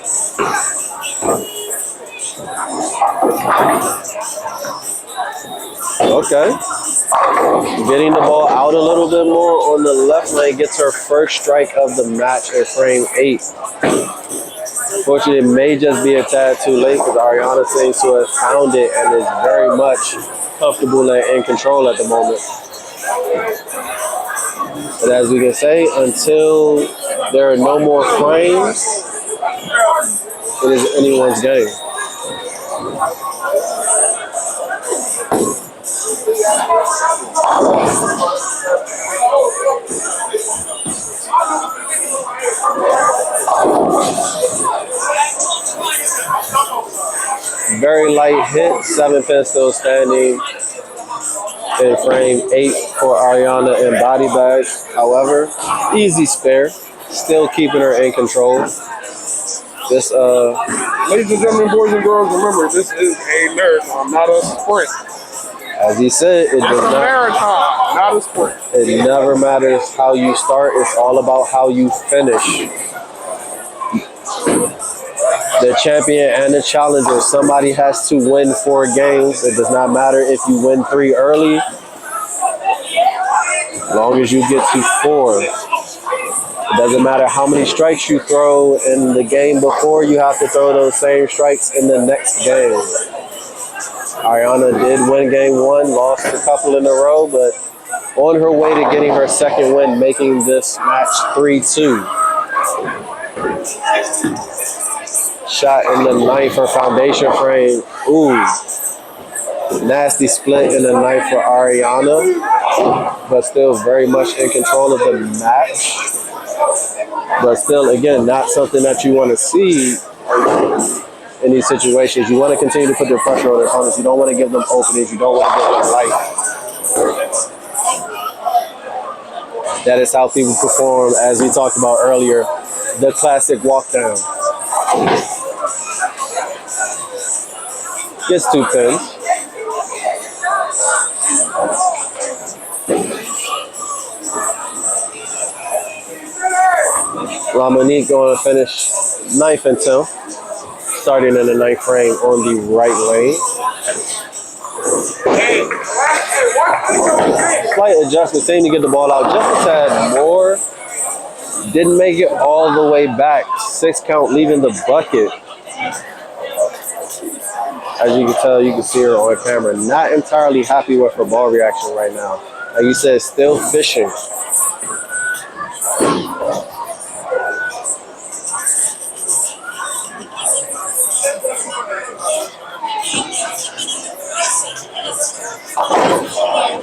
Okay. Getting the ball out a little bit more on the left lane, gets her first strike of the match at frame 8. Unfortunately, it may just be a tad too late, because Arianna seems to have found it and is very much comfortable and in control at the moment. But as we can say, until there are no more frames, it is anyone's game. Very light hit, 7 pin still standing in frame 8 for Arianna and Body Bagz. However, easy spare, still keeping her in control. This, ladies and gentlemen, boys and girls, remember, this is a marathon, not a sprint. As he said, it does It's a marathon, not a sprint. It never matters how you start. It's all about how you finish. The champion and the challenger, somebody has to win 4 games. It does not matter if you win 3 early, as long as you get to 4. It doesn't matter how many strikes you throw in the game before, you have to throw those same strikes in the next game. Arianna did win game 1, lost a couple in a row, but on her way to getting her 2nd win, making this match 3-2. Shot in the knife for foundation frame. Ooh. Nasty split in the knife for Arianna, but still very much in control of the match. But still, again, not something that you want to see in these situations. You want to continue to put the pressure on their opponents. You don't want to give them openings. You don't want to give them life. That is how people perform, as we talked about earlier, the classic walk down. Gets 2 pins. Lamonique going to finish 9th and 10th, starting in the 9th frame on the right lane. Slight adjustment, saying to get the ball out just a tad more. Didn't make it all the way back. 6 count, leaving the bucket. As you can tell, you can see her on camera. Not entirely happy with her ball reaction right now. Like you said, still fishing.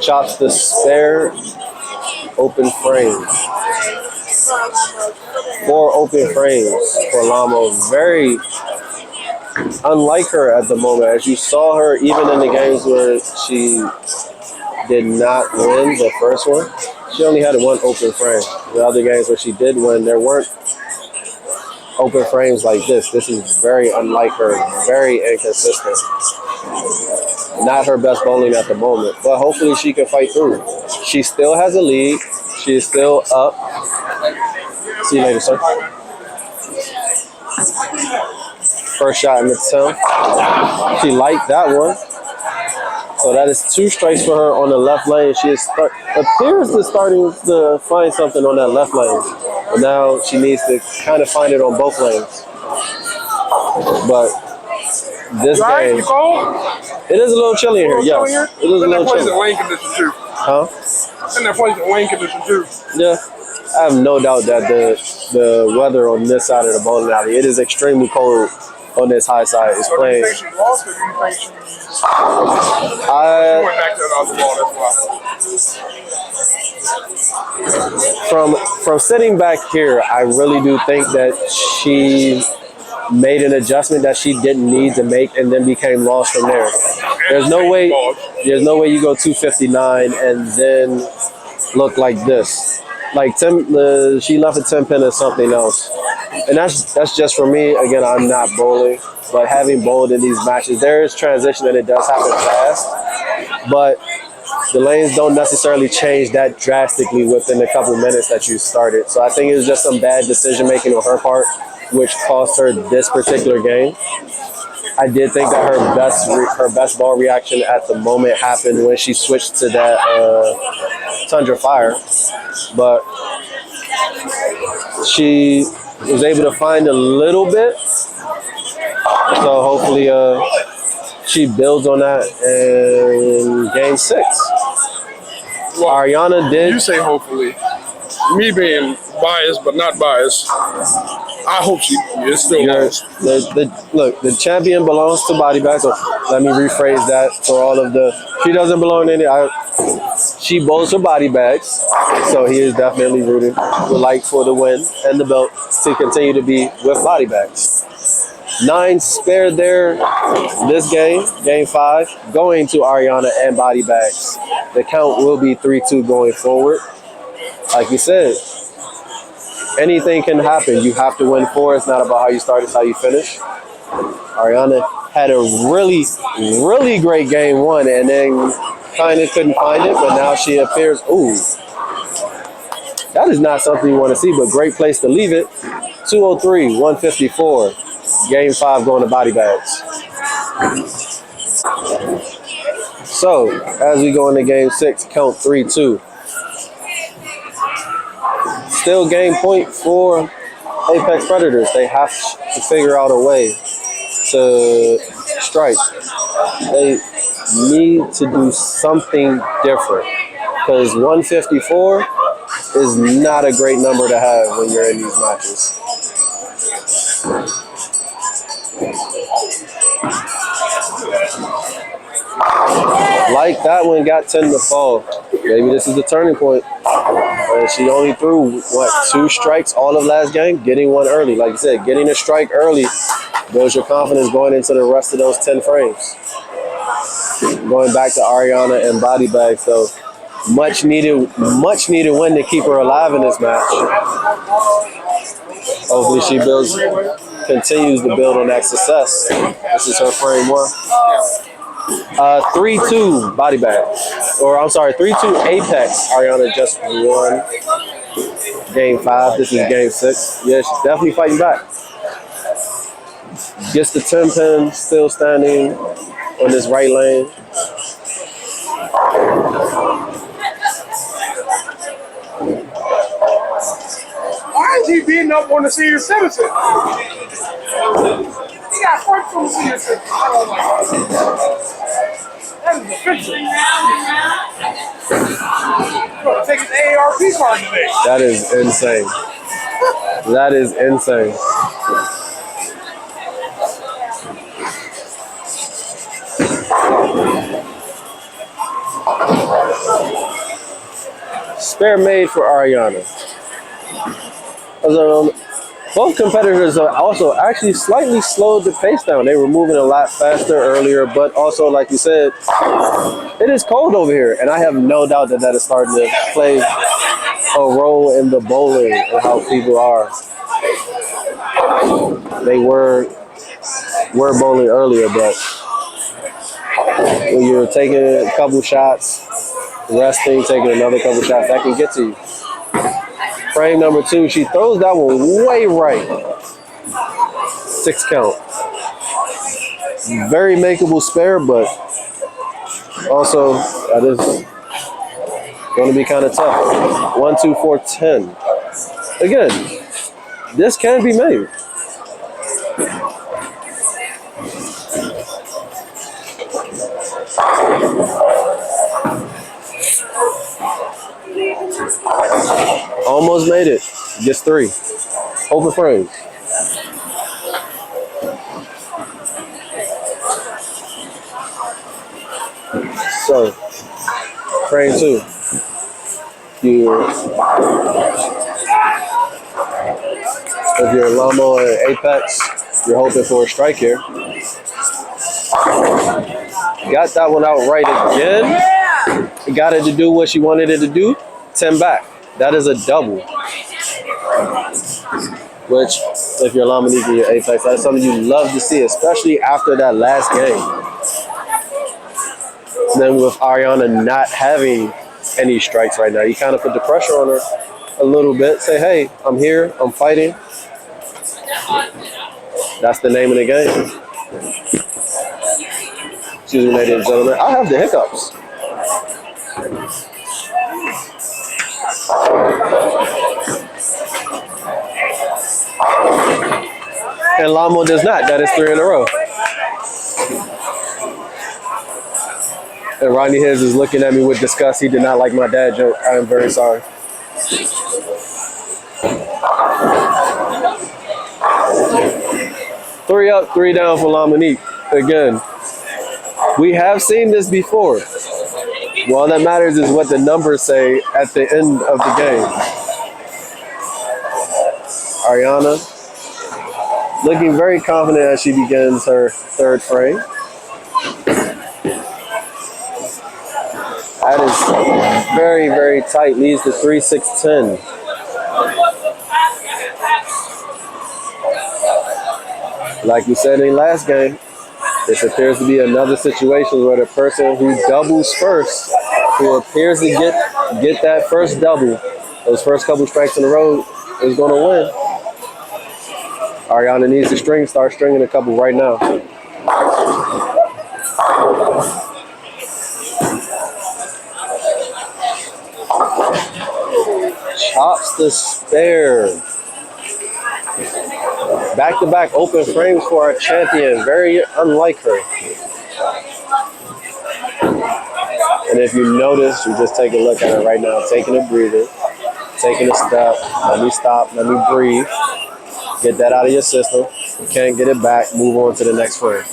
Chops the spare open frame. 4 open frames for Lamo. Very unlike her at the moment. As you saw her, even in the games where she did not win the first one, she only had 1 open frame. The other games where she did win, there weren't open frames like this. This is very unlike her, very inconsistent. Not her best bowling at the moment, but hopefully she can fight through. She still has a lead. She is still up. See you later, sir. First shot in the 10th. She liked that one. So that is 2 strikes for her on the left lane. She appears to starting to find something on that left lane. But now she needs to kind of find it on both lanes. But this game, it is a little chilly in here, yes. It is a little chilly. Lane condition too. Huh? And that place in lane condition too. Yeah. I have no doubt that the weather on this side of the bowling alley, it is extremely cold on this high side. It's playing. Do you think she lost or do you think she went back to the other ball? That's why. From sitting back here, I really do think that she made an adjustment that she didn't need to make and then became lost from there. There's no way you go 259 and then look like this. Like she left a 10 pin or something else. And that's just for me. Again, I'm not bowling, but having bowled in these matches, there is transition and it does happen fast. But the lanes don't necessarily change that drastically within a couple minutes that you started. So I think it was just some bad decision making on her part, which cost her this particular game. I did think that her best ball reaction at the moment happened when she switched to that Tundra Fire, but she was able to find a little bit. So hopefully she builds on that in game 6. Well, Arianna did. You say hopefully. Me being biased, but not biased, I hope she is still lost. Look, the champion belongs to Body Bagz. So let me rephrase that for all of she doesn't belong to any. She bowls for Body Bagz, so he is definitely rooting. Would like for the win and the belt to continue to be with Body Bagz. 9 spared there this game 5, going to Arianna and Body Bagz. The count will be 3-2 going forward. Like you said, anything can happen. You have to win 4. It's not about how you start, it's how you finish. Arianna had a really, really great game 1 and then kind of couldn't find it, but now she appears, ooh. That is not something you want to see, but great place to leave it. 203, 154. Game 5 going to Body Bagz. So, as we go into game 6, count 3-2. Still game point for Apex Predators. They have to figure out a way to strike. They need to do something different because 154 is not a great number to have when you're in these matches. Like that one, got 10 to fall. Maybe this is the turning point. And she only threw, what, 2 strikes all of last game? Getting one early. Like you said, getting a strike early builds your confidence going into the rest of those 10 frames. Going back to Arianna and Body Bagz, so much needed win to keep her alive in this match. Hopefully she continues to build on that success. This is her frame 1. 3-2 Body Bagz. Or I'm sorry, 3-2 Apex. Arianna just won game 5. This is game 6. Yeah, she's definitely fighting back. Gets the 10 pin, still standing on this right lane. Why is he beating up on the senior citizen? He got hurt from the senior citizen. That is offensive. You're going to take his AARP card today. That is insane. That is insane. Spare made for Arianna. Both competitors are also actually slightly slowed the pace down. They were moving a lot faster earlier, but also, like you said, it is cold over here, and I have no doubt that that is starting to play a role in the bowling and how people are. They were bowling earlier, but when you're taking a couple shots, resting, taking another couple shots, that can get to you. Frame number 2, she throws that one way right. 6 count. Very makeable spare, but also that is going to be kind of tough. 1, 2, 4, 10. Again, this can be made. Almost made it. Gets 3. Open frames. So, frame 2. If you're Lamo and Apex, you're hoping for a strike here. Got that one out right again. Got it to do what she wanted it to do. 10 back. That is a double. Which, if you're Lamo and your Apex, that's something you love to see, especially after that last game. Then with Arianna not having any strikes right now, you kind of put the pressure on her a little bit. Say, hey, I'm here, I'm fighting. That's the name of the game. Excuse me, ladies and gentlemen. I have the hiccups. And Lamo does not. That is 3 in a row. And Rodney His is looking at me with disgust. He did not like my dad joke. I am very sorry. Three up, 3 down for Lamonique. Again, we have seen this before. All that matters is what the numbers say at the end of the game. Arianna looking very confident as she begins her 3rd frame. That is very, very tight. Leads to 3-6-10. Like we said in last game, this appears to be another situation where the person who doubles first, who appears to get that first double, those first couple strikes in a row, is going to win. Arianna needs to start stringing a couple right now. Chops the spare. Back-to-back open frames for our champion. Very unlike her. And if you notice, you just take a look at her right now, taking a breather, taking a step. Let me stop. Let me breathe. Get that out of your system. You can't get it back. Move on to the next frame.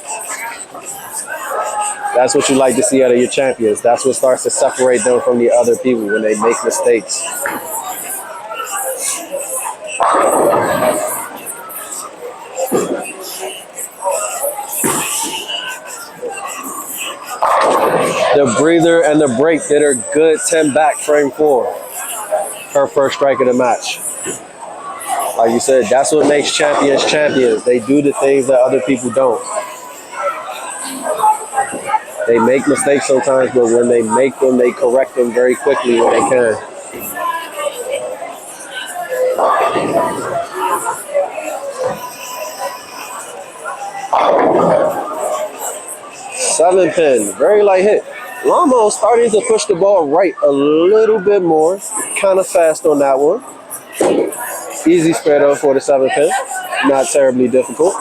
That's what you like to see out of your champions. That's what starts to separate them from the other people when they make mistakes. The breather and the break did her good. 10 back, frame 4. Her first strike of the match. Like you said, that's what makes champions champions. They do the things that other people don't. They make mistakes sometimes, but when they make them, they correct them very quickly when they can. Seven pin, very light hit. Lamo starting to push the ball right a little bit more. Kind of fast on that one. Easy spare though for the 7 pin. Not terribly difficult.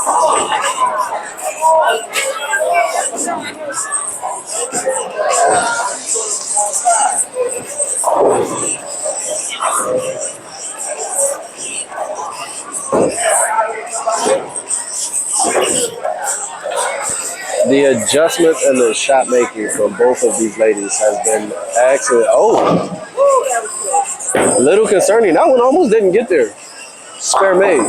The adjustments and the shot making from both of these ladies has been excellent. Oh, a little concerning. That one almost didn't get there. Spare made.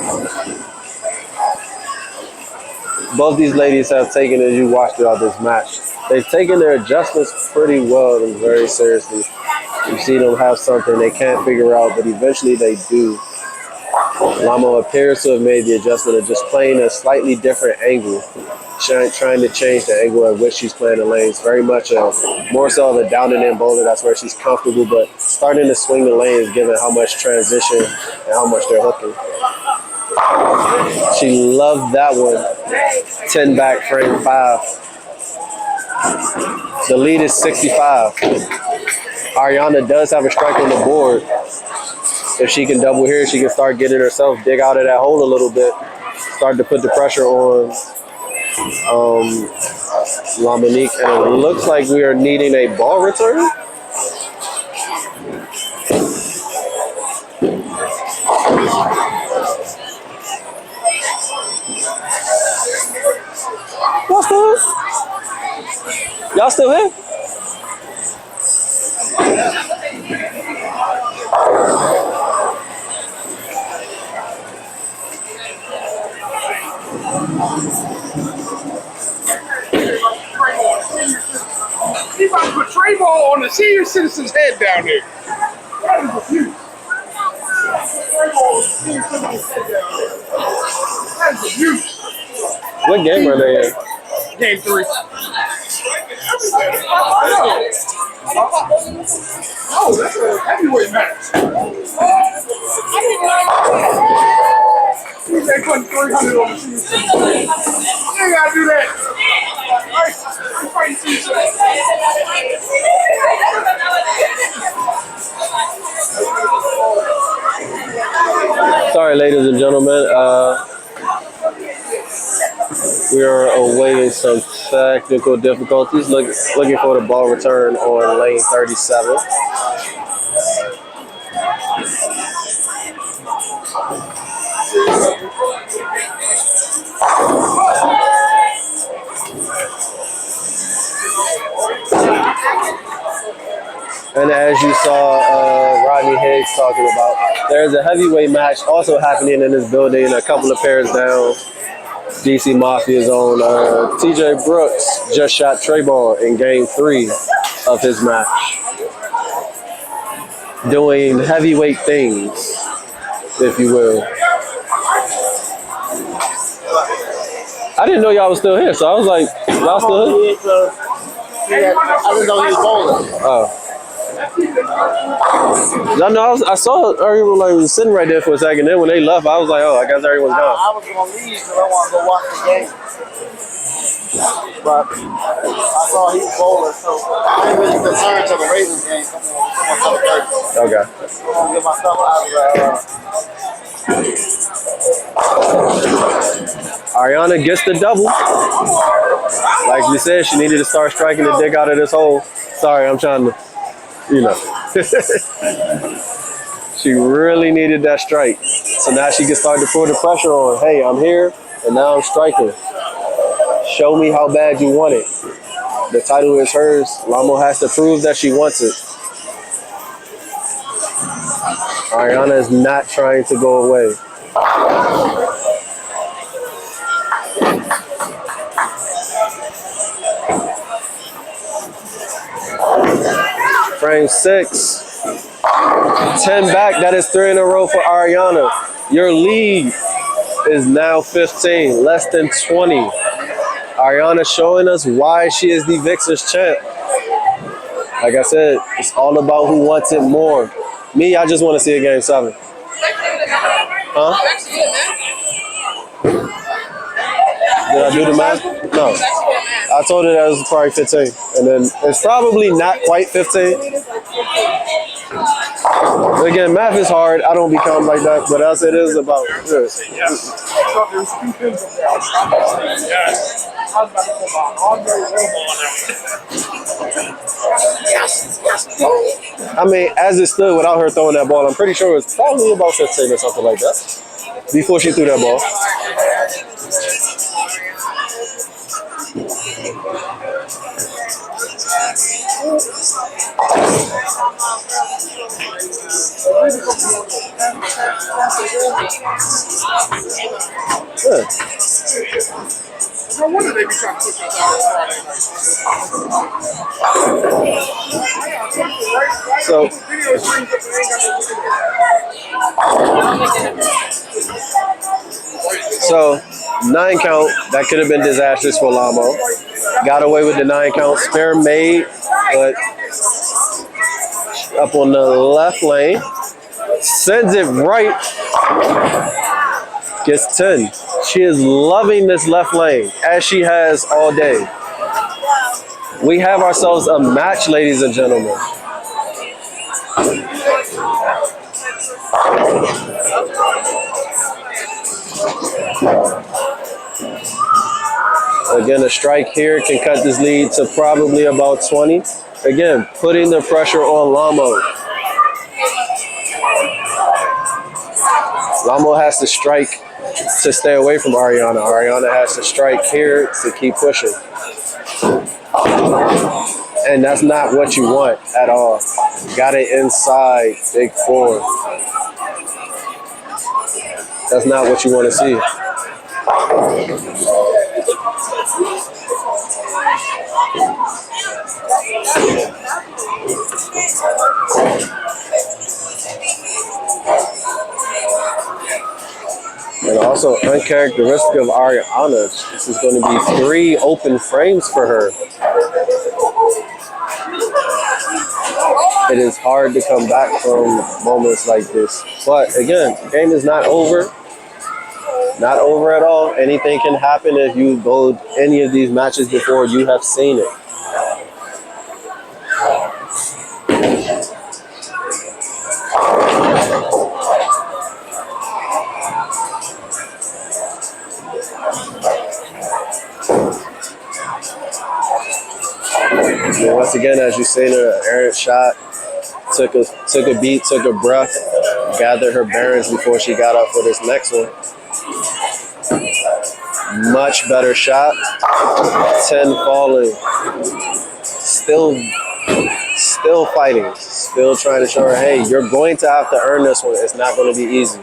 Both these ladies have taken, as you watched throughout this match, they've taken their adjustments pretty well and very seriously. You see them have something they can't figure out, but eventually they do. Lamo appears to have made the adjustment of just playing a slightly different angle, trying to change the angle at which she's playing the lanes. Very much more so of a down and in bowler. That's where she's comfortable, but starting to swing the lanes given how much transition and how much they're hooking. She loved that one. 10 back, frame 5. The lead is 65. Arianna does have a strike on the board. If she can double here, she can start getting herself dig out of that hole a little bit. Start to put the pressure on Lamonique, and it looks like we are needing a ball return. What's this? Y'all still here? He about to put Trey ball on the senior citizen's head down there. That is abuse. Trey ball on the senior citizen's head down there. That is abuse. What game are they in? Game 3. Oh, that's a heavyweight match. He's like putting 300 on the senior citizen's head. You ain't gotta do that. I'm fighting senior. Sorry, ladies and gentlemen. We are awaiting some technical difficulties. Looking for the ball return on lane 37. And as you saw Rodney Higgs talking about, there's a heavyweight match also happening in this building, a couple of pairs down. DC Mafia's own TJ Brooks just shot Trey ball in game 3 of his match. Doing heavyweight things, if you will. I didn't know y'all was still here, so I was like, y'all still here? I didn't know he was bowling. Oh. No, I saw everyone like was sitting right there for a second. Then when they left, I was like, oh, I guess everyone's gone. I was gonna leave because I want to go watch the game. But I saw he was bowling, so I ain't really concerned till the Ravens game. Come on 7:30. Okay. I'm gonna get myself out of Arianna gets the double. Like you said, she needed to start striking the dig out of this hole. Sorry, I'm trying to, you know. She really needed that strike. So now she can start to put the pressure on. Hey, I'm here, and now I'm striking. Show me how bad you want it. The title is hers. Lamo has to prove that she wants it. Arianna is not trying to go away. Frame 6. 10 back. That is 3 in a row for Arianna. Your lead is now 15, less than 20. Arianna showing us why she is the Vixens champ. Like I said, it's all about who wants it more. Me, I just want to see a game 7. Huh? Did I do the math? No. I told her that was probably 15. And then it's probably not quite 15. But again, math is hard. I don't become like that, but as it is about this. I mean, as it stood without her throwing that ball, I'm pretty sure it was probably about 15 or something like that before she threw that ball. Good. No wonder they be trying to push us out on Friday night. So, so 9 count, that could have been disastrous for Lamo. Got away with the 9 count, spare made, but up on the left lane, sends it right, gets 10. She is loving this left lane, as she has all day. We have ourselves a match, ladies and gentlemen. Again, a strike here can cut this lead to probably about 20. Again, putting the pressure on Lamo. Lamo has to strike to stay away from Arianna. Arianna has to strike here to keep pushing. And that's not what you want at all. Got it inside, big 4. That's not what you want to see. And also uncharacteristic of Arianna, this is going to be 3 open frames for her. It is hard to come back from moments like this. But again, the game is not over. Not over at all. Anything can happen if you go any of these matches before you have seen it. And once again, as you seen her, errant shot, took a beat, took a breath, gathered her bearings before she got up for this next one. Much better shot. 10 falling. Still fighting. Still trying to show her, hey, you're going to have to earn this one. It's not going to be easy.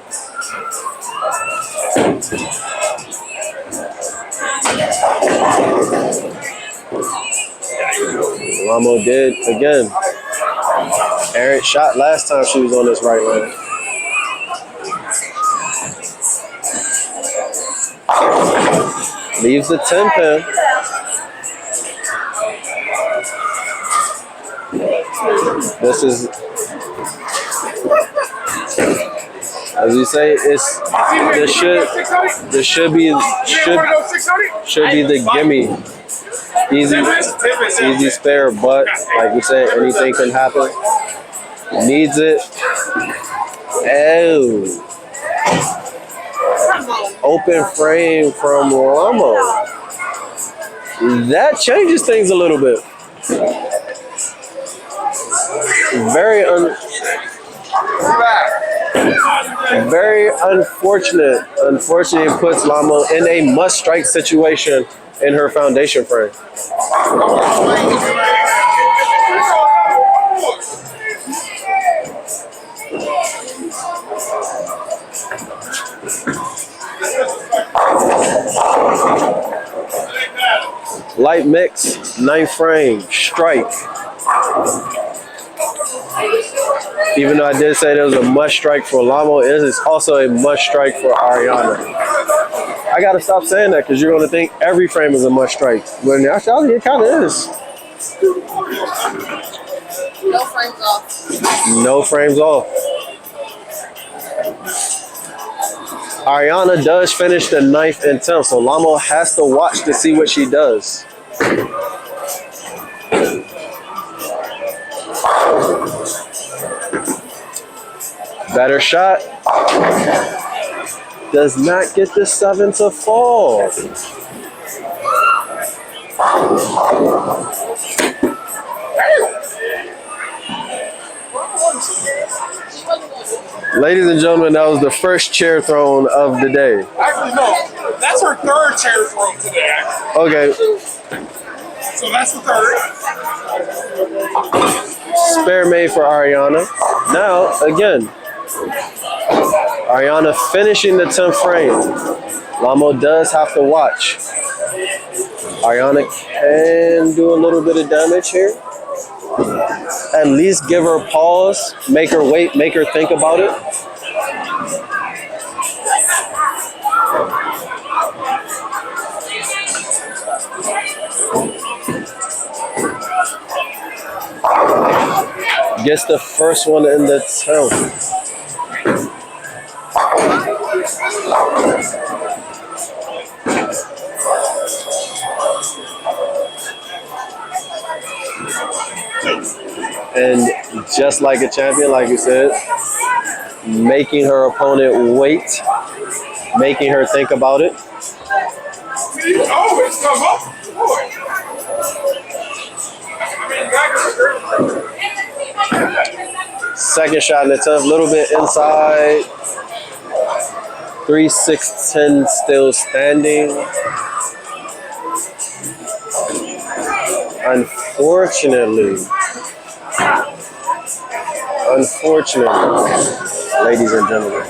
Lamo did again. Errant shot last time she was on this right lane. Leaves the 10 pin. This is, as you say, this should be the gimme. Easy spare, but like we said, anything can happen. Needs it. Oh. Open frame from Lamo. That changes things a little bit. Very unfortunate. Unfortunately, it puts Lamo in a must-strike situation in her foundation frame. Light mix, 9th frame, strike. Even though I did say there was a must strike for Lamo, it is also a must strike for Arianna. I gotta stop saying that because you're gonna think every frame is a must strike. But in actuality, it kind of is. No frames off. No frames off. Arianna does finish the 9th and 10th, so Lamo has to watch to see what she does. Better shot. Does not get the 7 to fall. Ladies and gentlemen, that was the first chair thrown of the day. Actually, no. That's her third chair throw today, actually. Okay. So that's the third. Spare made for Arianna. Now, again, Arianna finishing the 10th frame. Lamo does have to watch. Arianna can do a little bit of damage here. At least give her pause, make her wait, make her think about it. Gets the first one in the 10th. And just like a champion, like you said, making her opponent wait, making her think about it. You always come up. Second shot in the 10th, a little bit inside. 3, 6, 10 still standing. Unfortunately, ladies and gentlemen,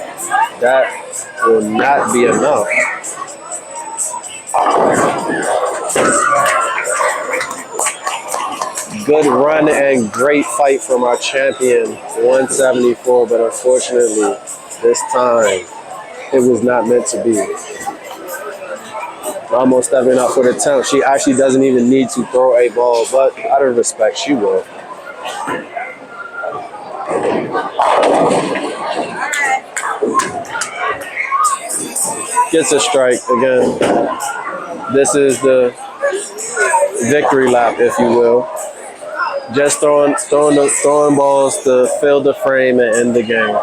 that will not be enough. Good run and great fight from our champion, 174, but unfortunately, this time, it was not meant to be. Almost stepping up for the 10th. She actually doesn't even need to throw a ball, but out of respect, she will. Gets a strike again. This is the victory lap, if you will. Just throwing balls to fill the frame and end the game.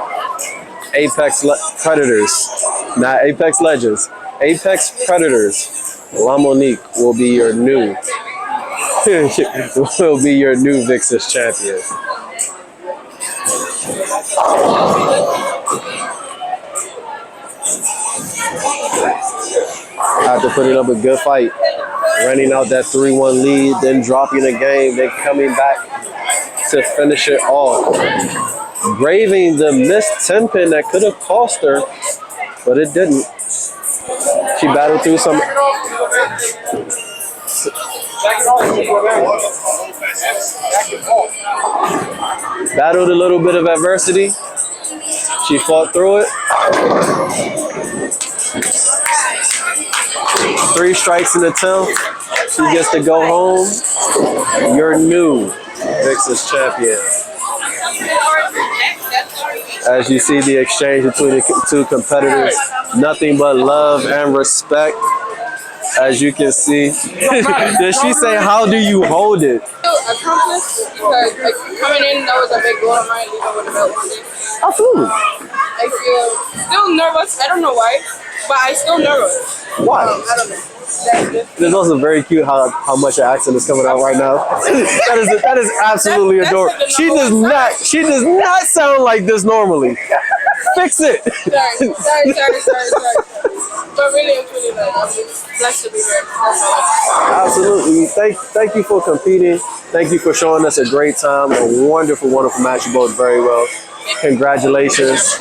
Apex Predators, not Apex Legends. Apex Predators, Lamonique will be your new Vixens champion. After putting up a good fight, running out that 3-1 lead, then dropping the game, then coming back to finish it off. Braving the missed 10 pin that could have cost her, but it didn't. She battled through some. Battled a little bit of adversity. She fought through it. 3 strikes in the 10th. She gets to go home. Your new Vixens champion. As you see the exchange between the two competitors, nothing but love and respect. As you can see, did she say, "How do you hold it?" Accomplished because coming in, that was a big goal of mine, even with the belt one day. Absolutely. I feel still nervous. I don't know why, but I still nervous. Why? I don't know. It's also very cute how much her accent is coming out right now. that is absolutely adorable. She does not sound like this normally. Fix it. Sorry. But really, I'm truly like, I'm just blessed to be here. That's all. Absolutely. Thank you for competing. Thank you for showing us a great time. A wonderful, wonderful match. You both very well. Congratulations.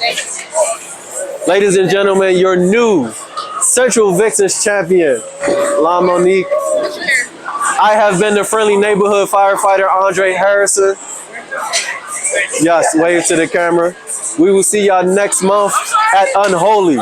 Ladies and gentlemen, your new Central Vixens champion, Lamo Berrios. I have been the friendly neighborhood firefighter, Andre Harrison. Yes, wave to the camera. We will see y'all next month at Unholy.